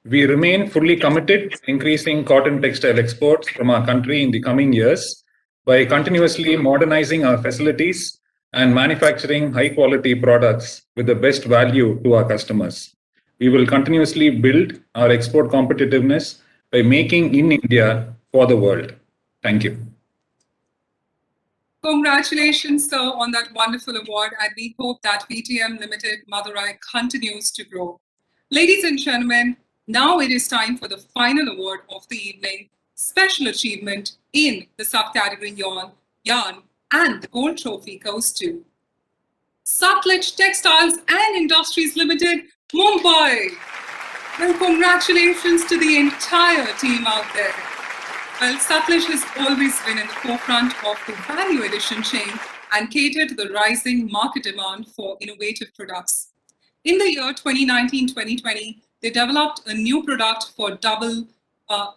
We remain fully committed to increasing cotton textile exports from our country in the coming years by continuously modernizing our facilities and manufacturing high-quality products with the best value to our customers. We will continuously build our export competitiveness by making in India for the world. Thank you. Congratulations, sir, on that wonderful award, and we hope that VTM Limited Madurai continues to grow. Ladies and gentlemen, now it is time for the final award of the evening, Special achievement in the subcategory yarn, and the gold trophy goes to Sutlej Textiles and Industries Limited, Mumbai. Well, congratulations to the entire team out there. Well, Sutlej has always been in the forefront of the value addition chain and catered to the rising market demand for innovative products. In the year 2019-2020, they developed a new product for double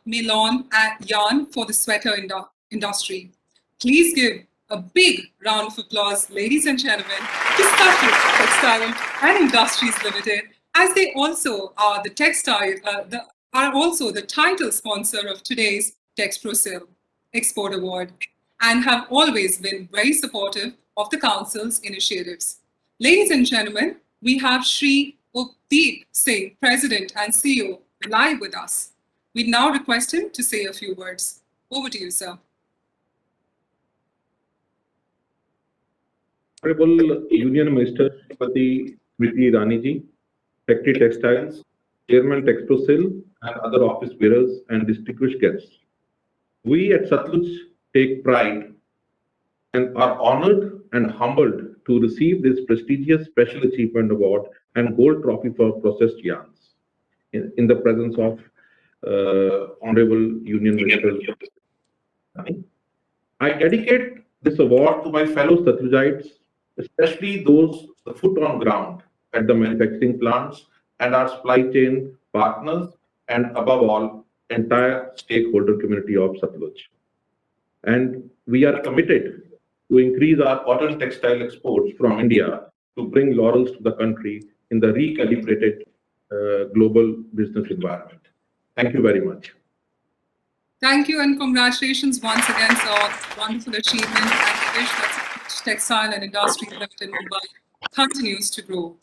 Melon yarn for the sweater industry. Please give a big round of applause, ladies and gentlemen, to Sutlej Textile and Industries Limited, as they also are the title sponsor of today's Texprocil Export Award and have always been very supportive of the Council's initiatives. Ladies and gentlemen, we have Shri Updeep Singh, President and CEO, live with us. We now request him to say a few words. Over to you, sir. Honorable Union Minister Smriti Irani ji, Secretary Textiles, Chairman Texprocil, and other office bearers and distinguished guests. We at Sutlej take pride and are honored and humbled to receive this prestigious Special Achievement Award and Gold Trophy for processed yarns in the presence of Honorable Union Minister. I dedicate this award to my fellow Sutlejites, especially those the foot on ground at the manufacturing plants and our supply chain partners, and above all, entire stakeholder community of Sutlej. And we are committed to increase our cotton textile exports from India to bring laurels to the country in the recalibrated global business environment. Thank you very much. Thank you and congratulations once again, sir. Wonderful achievement, and we wish that Textile and Industries Limited Mumbai continues to grow.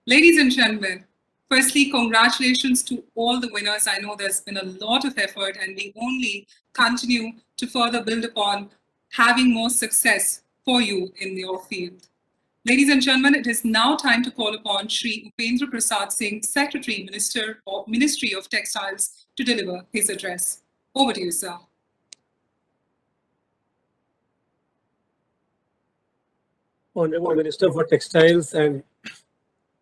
Ladies and gentlemen, firstly, congratulations to all the winners. I know there's been a lot of effort and we only continue to further build upon having more success for you in your field. Ladies and gentlemen, it is now time to call upon Shri Upendra Prasad Singh, Secretary, Ministry of Textiles, to deliver his address. Over to you, sir. Honorable Minister for Textiles and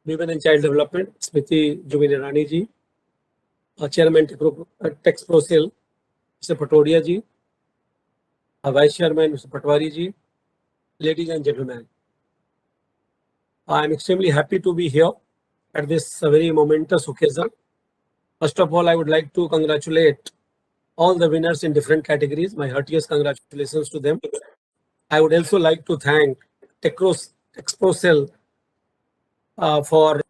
Women and Child Development, Smriti Zubin Irani ji, Chairman Texprocil, Mr. Patodia ji, Vice Chairman Mr. Patwari ji, ladies and gentlemen. I am extremely happy to be here at this very momentous occasion. First of all, I would like to congratulate all the winners in different categories. My heartiest congratulations to them. I would also like to thank Texprocil for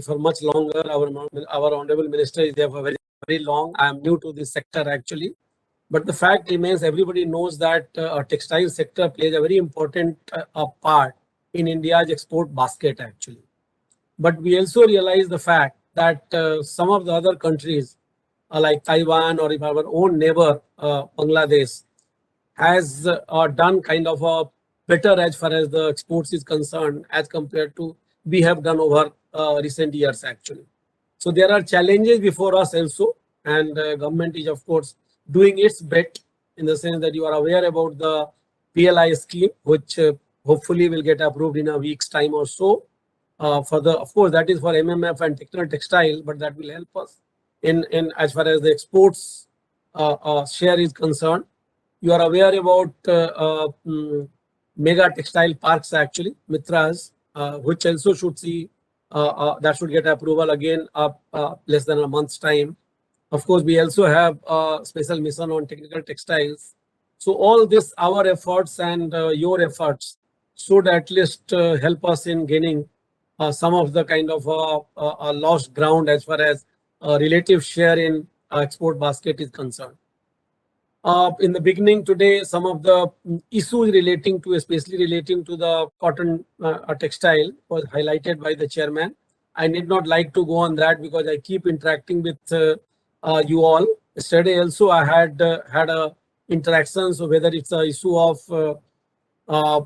for much longer. Our Honorable Minister is there for very, very long. I am new to this sector actually. But the fact remains, everybody knows that our textile sector plays a very important part in India's export basket actually. But we also realize the fact that some of the other countries like Taiwan or if our own neighbor Bangladesh has done kind of a better as far as the exports is concerned as compared to we have done over recent years actually. So there are challenges before us also, and government is of course doing its bit in the sense that you are aware about the PLI scheme, which hopefully will get approved in a week's time or so. For the, of course, that is for MMF and technical textile, but that will help us in as far as the exports share is concerned. You are aware about mega textile parks actually, Mitras, which also should see that should get approval again less than a month's time. Of course, we also have a special mission on technical textiles. So all this, our efforts and your efforts should at least help us in gaining some of the kind of lost ground as far as relative share in export basket is concerned. In the beginning today, some of the issues relating to, especially relating to the cotton textile was highlighted by the chairman. I need not like to go on that because I keep interacting with you all. Yesterday also I had had a interaction, so whether it's a issue of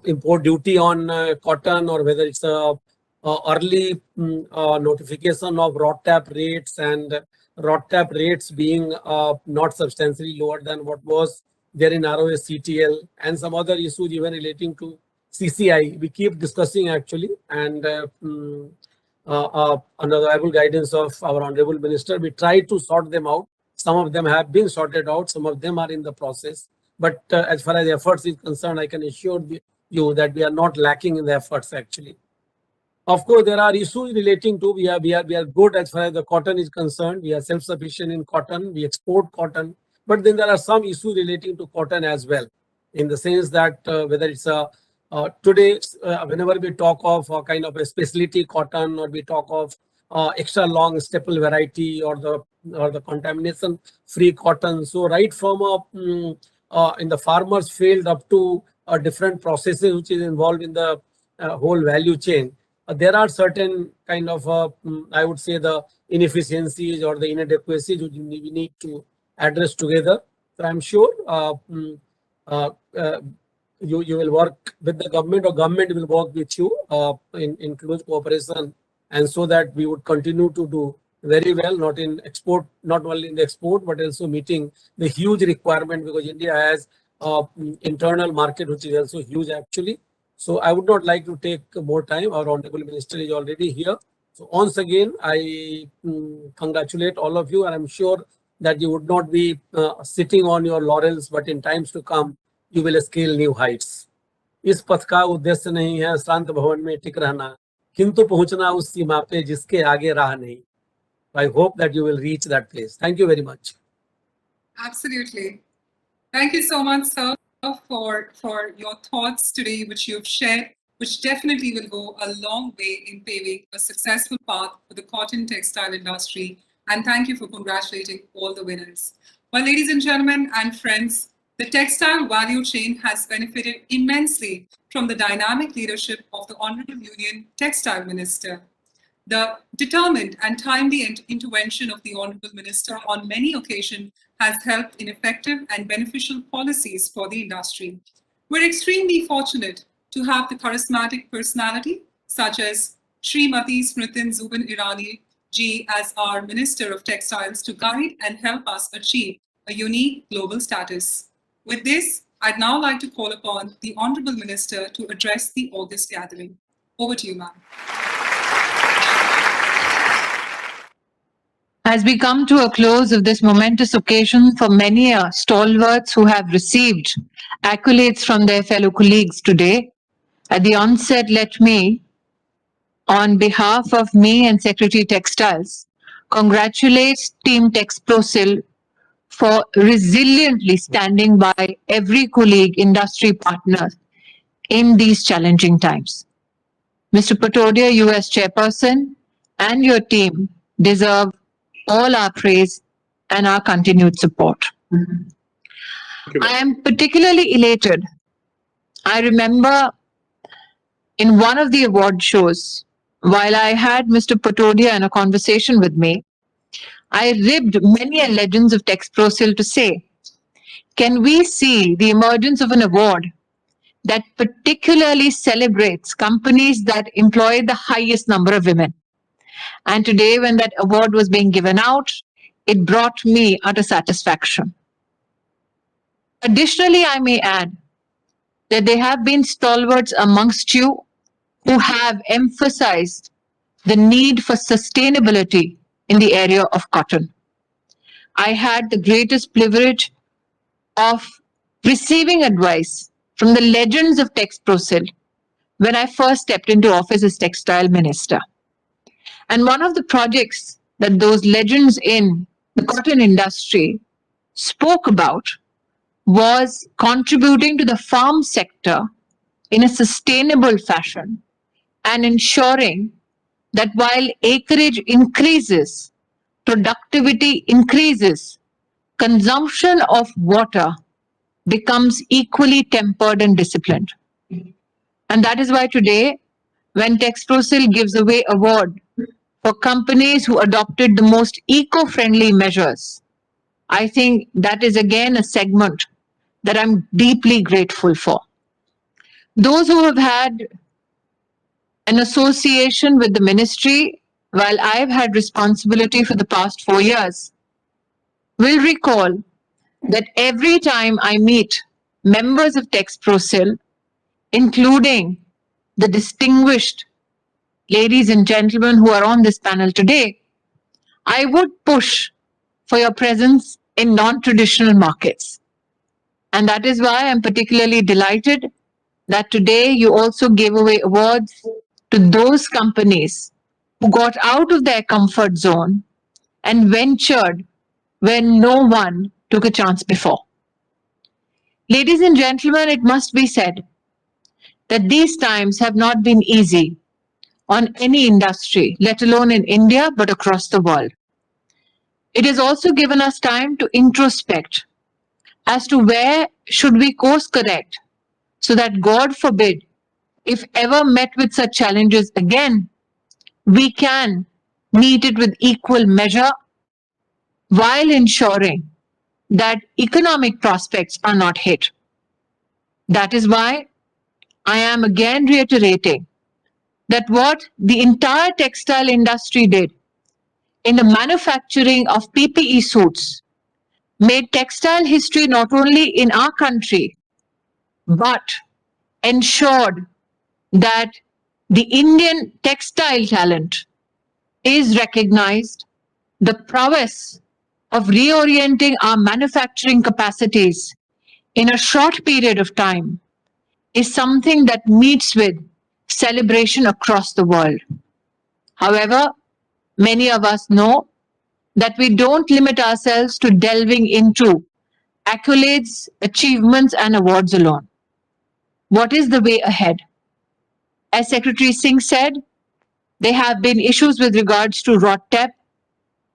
import duty on cotton or whether it's a early notification of rod tap rates and rod tap rates being not substantially lower than what was there in ROS CTL and some other issues even relating to CCI. We keep discussing actually, and under the able guidance of our Honorable Minister, we try to sort them out. Some of them have been sorted out, some of them are in the process. But as far as efforts is concerned, I can assure you that we are not lacking in the efforts actually. Of course, there are issues relating to we are good as far as the cotton is concerned. We are self-sufficient in cotton. We export cotton, but then there are some issues relating to cotton as well, in the sense that whether it's a today, whenever we talk of a kind of a specialty cotton or we talk of extra long staple variety or the contamination free cotton. So right from in the farmer's field up to different processes which is involved in the whole value chain. There are certain kind of, I would say, the inefficiencies or the inadequacies which we need to address together. So I'm sure you will work with the government or government will work with you in close cooperation, and so that we would continue to do very well, not only in the export, but also meeting the huge requirement, because India has internal market which is also huge actually. So I would not like to take more time. Our Honorable Minister is already here. So once again, I congratulate all of you, and I'm sure that you would not be sitting on your laurels, but in times to come, you will scale new heights. इस पथ का उद्देश्य नहीं है शांत भवन में टिक रहना, किंतु पहुंचना उस सीमा पे जिसके आगे राह नहीं. I hope that you will reach that place. Thank you very much. Absolutely. Thank you so much, sir, for your thoughts today, which you've shared, which definitely will go a long way in paving a successful path for the cotton textile industry. And thank you for congratulating all the winners. Well, ladies and gentlemen and friends, the textile value chain has benefited immensely from the dynamic leadership of the Honorable Union Textile Minister. The determined and timely intervention of the Honorable Minister on many occasions has helped in effective and beneficial policies for the industry. We're extremely fortunate to have the charismatic personality such as Srimati Zubin Irani ji as our Minister of Textiles to guide and help us achieve a unique global status. With this, I'd now like to call upon the Honorable Minister to address the August gathering. Over to you, ma'am. As we come to a close of this momentous occasion for many stalwarts who have received accolades from their fellow colleagues today, at the onset, let me, on behalf of me and Secretary Textiles, congratulate Team Texprocil for resiliently standing by every colleague, industry partner in these challenging times. Mr. Patodia, you as chairperson and your team deserve all our praise and our continued support. I am particularly elated. I remember in one of the award shows, while I had Mr. Patodia in a conversation with me, I ribbed many legends of Texprocil to say, can we see the emergence of an award that particularly celebrates companies that employ the highest number of women? And today, when that award was being given out, it brought me utter satisfaction. Additionally, I may add that there have been stalwarts amongst you who have emphasized the need for sustainability in the area of cotton. I had the greatest privilege of receiving advice from the legends of Texprocil when I first stepped into office as Textile Minister. And one of the projects that those legends in the cotton industry spoke about was contributing to the farm sector in a sustainable fashion and ensuring that while acreage increases, productivity increases, consumption of water becomes equally tempered and disciplined. And that is why today, when Texprocil gives away award for companies who adopted the most eco-friendly measures, I think that is again a segment that I'm deeply grateful for. Those who have had an association with the ministry while I've had responsibility for the past 4 years will recall that every time I meet members of Texprocil, including the distinguished ladies and gentlemen who are on this panel today, I would push for your presence in non-traditional markets. And that is why I'm particularly delighted that today you also gave away awards to those companies who got out of their comfort zone and ventured when no one took a chance before. Ladies and gentlemen, it must be said that these times have not been easy on any industry, let alone in India, but across the world. It has also given us time to introspect as to where should we course correct so that, God forbid, if ever met with such challenges again, we can meet it with equal measure while ensuring that economic prospects are not hit. That is why I am again reiterating that what the entire textile industry did in the manufacturing of PPE suits made textile history not only in our country, but ensured that the Indian textile talent is recognized, the prowess of reorienting our manufacturing capacities in a short period of time is something that meets with celebration across the world. However, many of us know that we don't limit ourselves to delving into accolades, achievements, and awards alone. What is the way ahead? As Secretary Singh said, there have been issues with regards to RODTEP,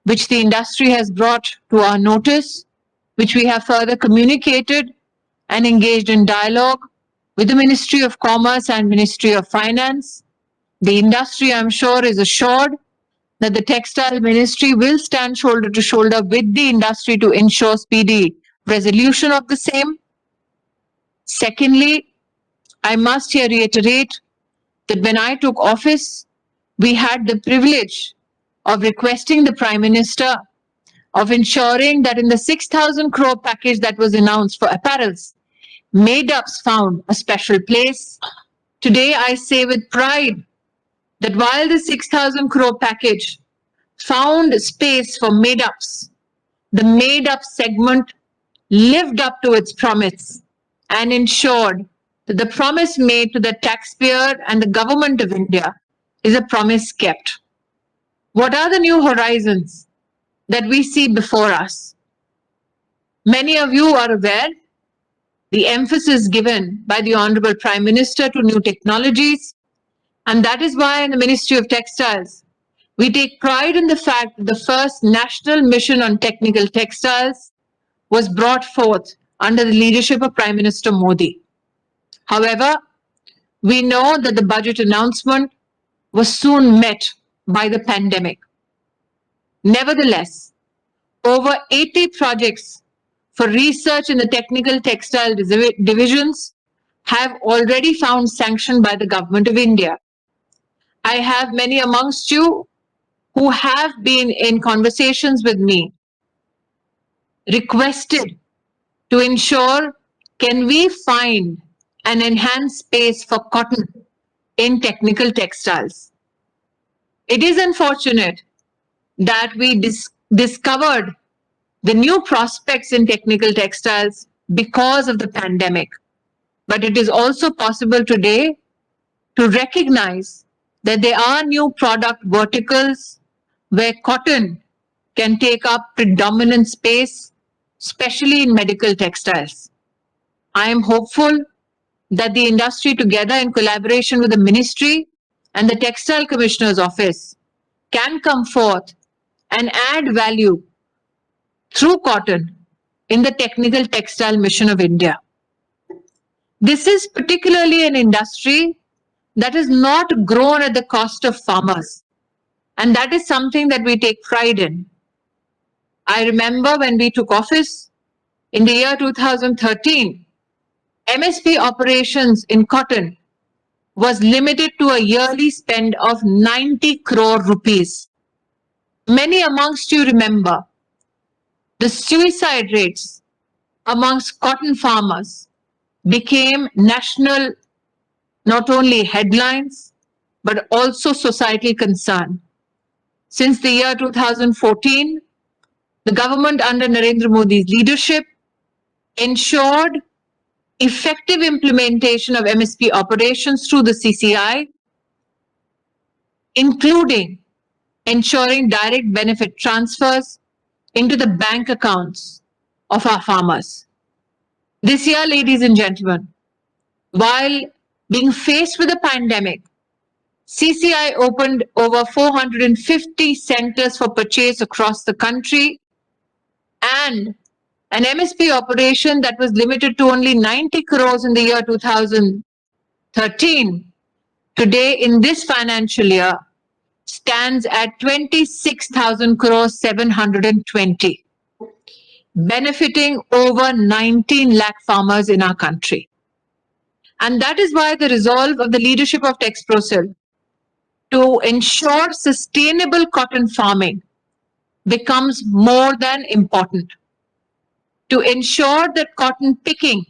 which the industry has brought to our notice, which we have further communicated and engaged in dialogue with the Ministry of Commerce and Ministry of Finance. The industry, I'm sure, is assured that the Textile Ministry will stand shoulder to shoulder with the industry to ensure speedy resolution of the same. Secondly, I must here reiterate that when I took office, we had the privilege of requesting the Prime Minister of ensuring that in the 6,000 crore package that was announced for apparels, made-ups found a special place. Today, I say with pride that while the 6,000 crore package found space for made-ups, the made-up segment lived up to its promise and ensured that the promise made to the taxpayer and the government of India is a promise kept. What are the new horizons that we see before us? Many of you are aware the emphasis given by the Honorable Prime Minister to new technologies, and that is why in the Ministry of Textiles, we take pride in the fact that the first national mission on technical textiles was brought forth under the leadership of Prime Minister Modi. However, we know that the budget announcement was soon met by the pandemic. Nevertheless, over 80 projects for research in the technical textile divisions have already found sanction by the Government of India. I have many amongst you who have been in conversations with me, requested to ensure, can we find an enhanced space for cotton in technical textiles? It is unfortunate that we discovered the new prospects in technical textiles because of the pandemic. But it is also possible today to recognize that there are new product verticals where cotton can take up predominant space, especially in medical textiles. I am hopeful that the industry, together in collaboration with the ministry and the Textile Commissioner's Office, can come forth and add value through cotton in the technical textile mission of India. This is particularly an industry that has not grown at the cost of farmers. And that is something that we take pride in. I remember when we took office in the year 2013, MSP operations in cotton was limited to a yearly spend of 90 crore rupees. Many amongst you remember the suicide rates amongst cotton farmers became national, not only headlines, but also societal concern. Since the year 2014, the government under Narendra Modi's leadership ensured effective implementation of MSP operations through the CCI, including ensuring direct benefit transfers into the bank accounts of our farmers. This year, ladies and gentlemen, while being faced with a pandemic, CCI opened over 450 centers for purchase across the country, and an MSP operation that was limited to only 90 crores in the year 2013, today in this financial year stands at 26,000 crores 720, benefiting over 19 lakh farmers in our country. And that is why the resolve of the leadership of Texprocil to ensure sustainable cotton farming becomes more than important. To ensure that cotton picking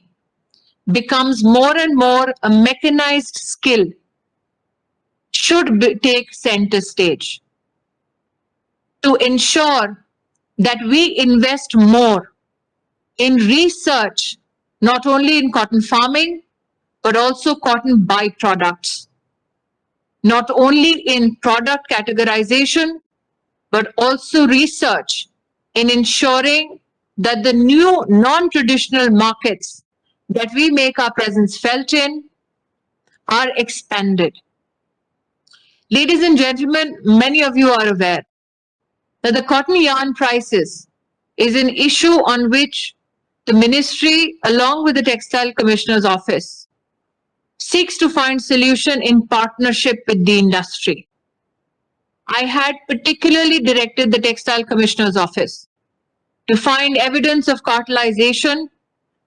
becomes more and more a mechanized skill should take center stage. To ensure that we invest more in research, not only in cotton farming, but also cotton byproducts. Not only in product categorization, but also research in ensuring that the new non-traditional markets that we make our presence felt in are expanded. Ladies and gentlemen, many of you are aware that the cotton yarn prices is an issue on which the ministry, along with the Textile Commissioner's Office, seeks to find solution in partnership with the industry. I had particularly directed the Textile Commissioner's Office to find evidence of cartelization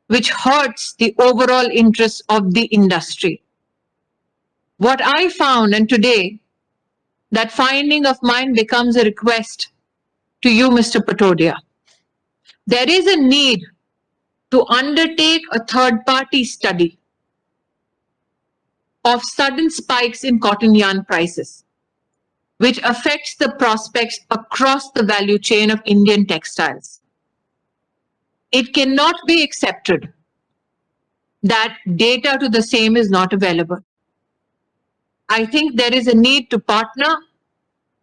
which hurts the overall interests of the industry. What I found, and today that finding of mine becomes a request to you, Mr. Patodia. There is a need to undertake a third-party study of sudden spikes in cotton yarn prices, which affects the prospects across the value chain of Indian textiles. It cannot be accepted that data to the same is not available. I think there is a need to partner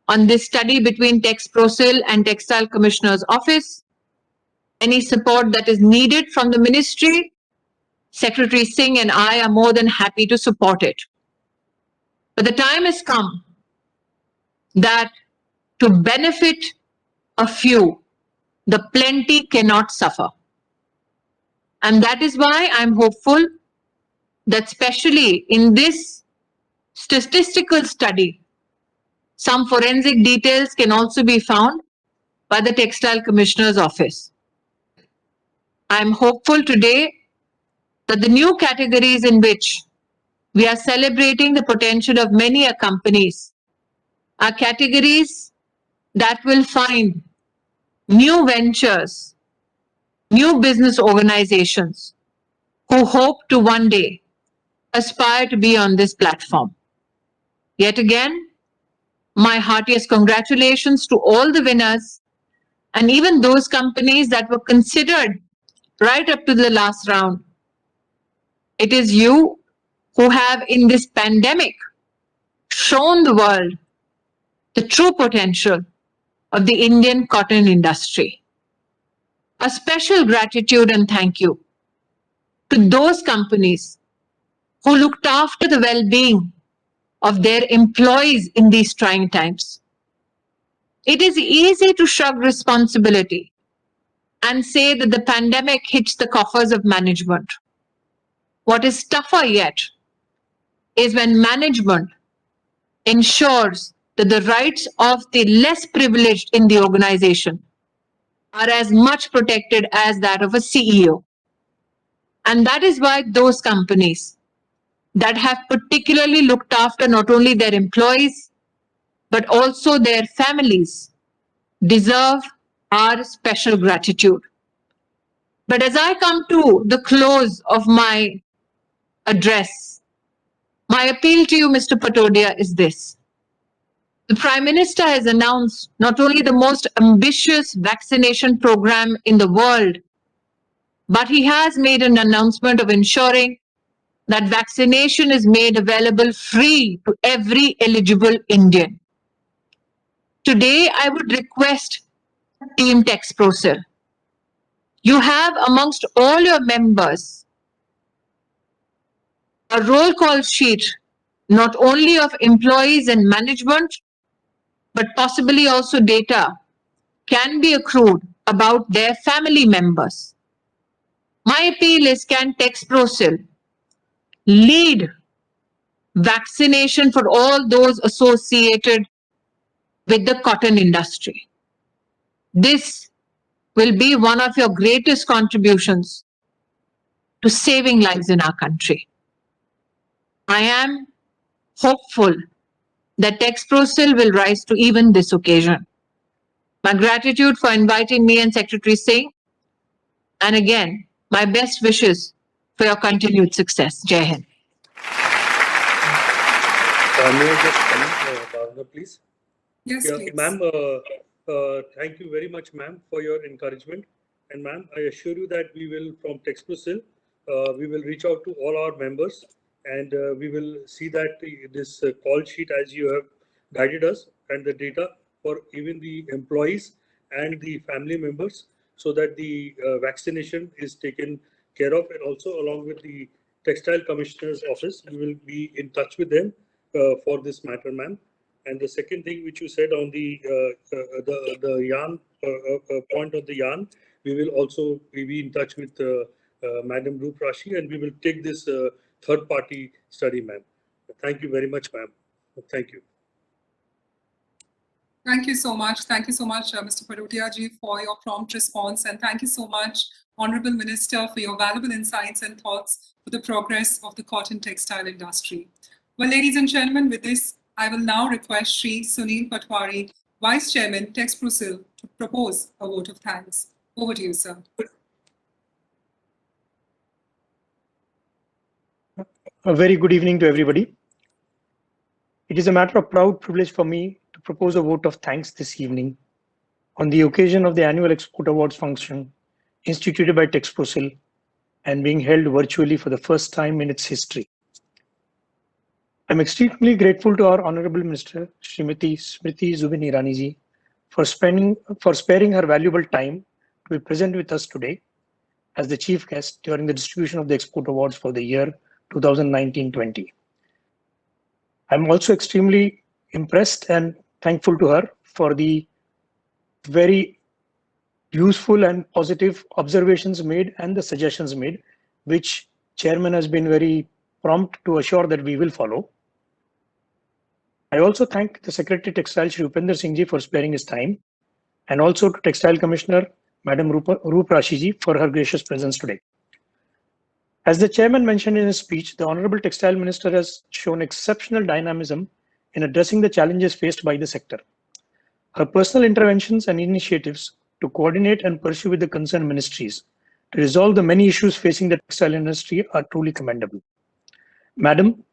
on this study between Texprocil and Textile Commissioner's Office. Any support that is needed from the ministry, Secretary Singh and I are more than happy to support it. But the time has come that to benefit a few, the plenty cannot suffer. And that is why I'm hopeful that especially in this statistical study, some forensic details can also be found by the Textile Commissioner's Office. I'm hopeful today that the new categories in which we are celebrating the potential of many companies are categories that will find new ventures, new business organizations who hope to one day aspire to be on this platform. Yet again, my heartiest congratulations to all the winners and even those companies that were considered right up to the last round. It is you who have in this pandemic shown the world the true potential of the Indian cotton industry. A special gratitude and thank you to those companies who looked after the well-being of their employees in these trying times. It is easy to shrug responsibility and say that the pandemic hits the coffers of management. What is tougher yet is when management ensures that the rights of the less privileged in the organization are as much protected as that of a CEO. And that is why those companies that have particularly looked after not only their employees, but also their families deserve our special gratitude. But as I come to the close of my address, my appeal to you, Mr. Patodia, is this. The Prime Minister has announced not only the most ambitious vaccination program in the world, but he has made an announcement of ensuring that vaccination is made available free to every eligible Indian. Today, I would request Team Texprocil. You have amongst all your members a roll call sheet, not only of employees and management, but possibly also data can be accrued about their family members. My appeal is, can Texprocil lead vaccination for all those associated with the cotton industry? This will be one of your greatest contributions to saving lives in our country. I am hopeful that Texprocil will rise to even this occasion. My gratitude for inviting me and Secretary Singh, and again, my best wishes for your continued success. Jai Hind. May I just comment, Bhavna, please? Yes, Yeah, please. ma'am, thank you very much, ma'am, for your encouragement. And ma'am, I assure you that we will, from Texprocil, we will reach out to all our members and we will see that this call sheet, as you have guided us, and the data for even the employees and the family members, so that the vaccination is taken care of. And also along with the Textile Commissioner's office, we will be in touch with them for this matter, ma'am. And the second thing which you said on the yarn point of the yarn, we will also be in touch with Madam Rup Rashi, and we will take this third-party study, ma'am. Thank you very much, ma'am. Thank you. Thank you so much. Thank you so much, Mr. Patodia ji, for your prompt response. And thank you so much, Honorable Minister, for your valuable insights and thoughts for the progress of the cotton textile industry. Well, ladies and gentlemen, with this, I will now request Shri Sunil Patwari, Vice Chairman, Texprocil, to propose a vote of thanks. Over to you, sir. A very good evening to everybody. It is a matter of proud privilege for me to propose a vote of thanks this evening on the occasion of the annual Export Awards function instituted by Texprocil and being held virtually for the first time in its history. I'm extremely grateful to our Honorable Minister, Srimati Smriti Zubin Irani ji, for sparing her valuable time to be present with us today as the chief guest during the distribution of the Export Awards for the year 2019-20. I'm also extremely impressed and thankful to her for the very useful and positive observations made and the suggestions made, which Chairman has been very prompt to assure that we will follow. I also thank the Secretary Textile Shri Upender Singh ji for sparing his time, and also to Textile Commissioner Madam Rup Rashi ji for her gracious presence today. As the Chairman mentioned in his speech, the Honorable Textile Minister has shown exceptional dynamism in addressing the challenges faced by the sector. Her personal interventions and initiatives to coordinate and pursue with the concerned ministries to resolve the many issues facing the textile industry are truly commendable. Madam,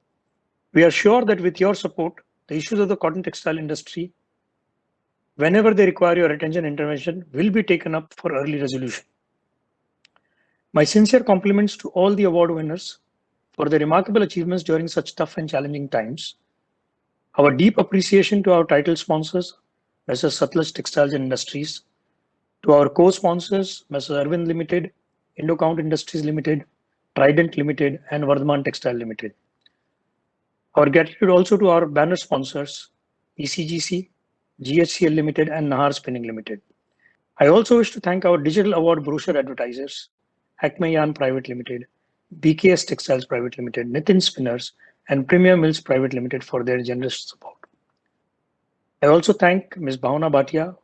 we are sure that with your support, the issues of the cotton textile industry, whenever they require your attention and intervention, will be taken up for early resolution. My sincere compliments to all the award winners for their remarkable achievements during such tough and challenging times. Our deep appreciation to our title sponsors, Messrs. Satlaj Textiles and Industries, to our co-sponsors, Messrs. Arvind Limited, Indocount Industries Limited, Trident Limited, and Vardhaman Textile Limited. Our gratitude also to our banner sponsors, ECGC, GHCL Limited, and Nahar Spinning Limited. I also wish to thank our digital award brochure advertisers, Acme Private Limited, BKS Textiles Private Limited, Nitin Spinners, and Premier Mills Private Limited for their generous support. I also thank Ms. Bhavna Bhatia,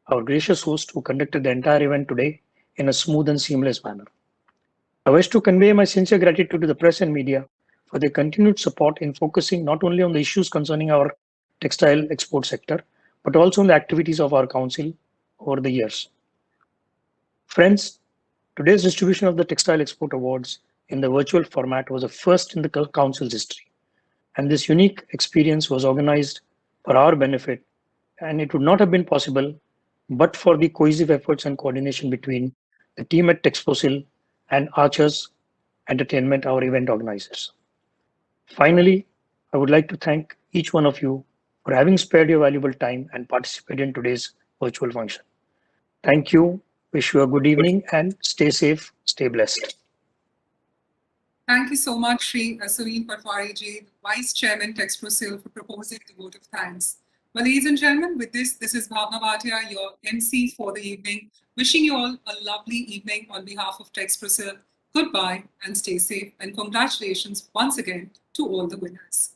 our gracious host who conducted the entire event today in a smooth and seamless manner. I wish to convey my sincere gratitude to the press and media for their continued support in focusing not only on the issues concerning our textile export sector, but also on the activities of our council over the years. Friends, today's distribution of the Textile Export Awards in the virtual format was a first in the council's history. And this unique experience was organized for our benefit, and it would not have been possible but for the cohesive efforts and coordination between the team at Texprocil and Archers Entertainment, our event organizers. Finally, I would like to thank each one of you for having spared your valuable time and participated in today's virtual function. Thank you. Wish you a good evening and stay safe, stay blessed. Thank you so much, Sri Zubin Patwari, Vice Chairman Texprocil, for proposing the vote of thanks. Well, ladies and gentlemen, with this is Bhavna Bhatia, your MC for the evening. Wishing you all a lovely evening on behalf of Texprocil. Goodbye and stay safe, and congratulations once again to all the winners.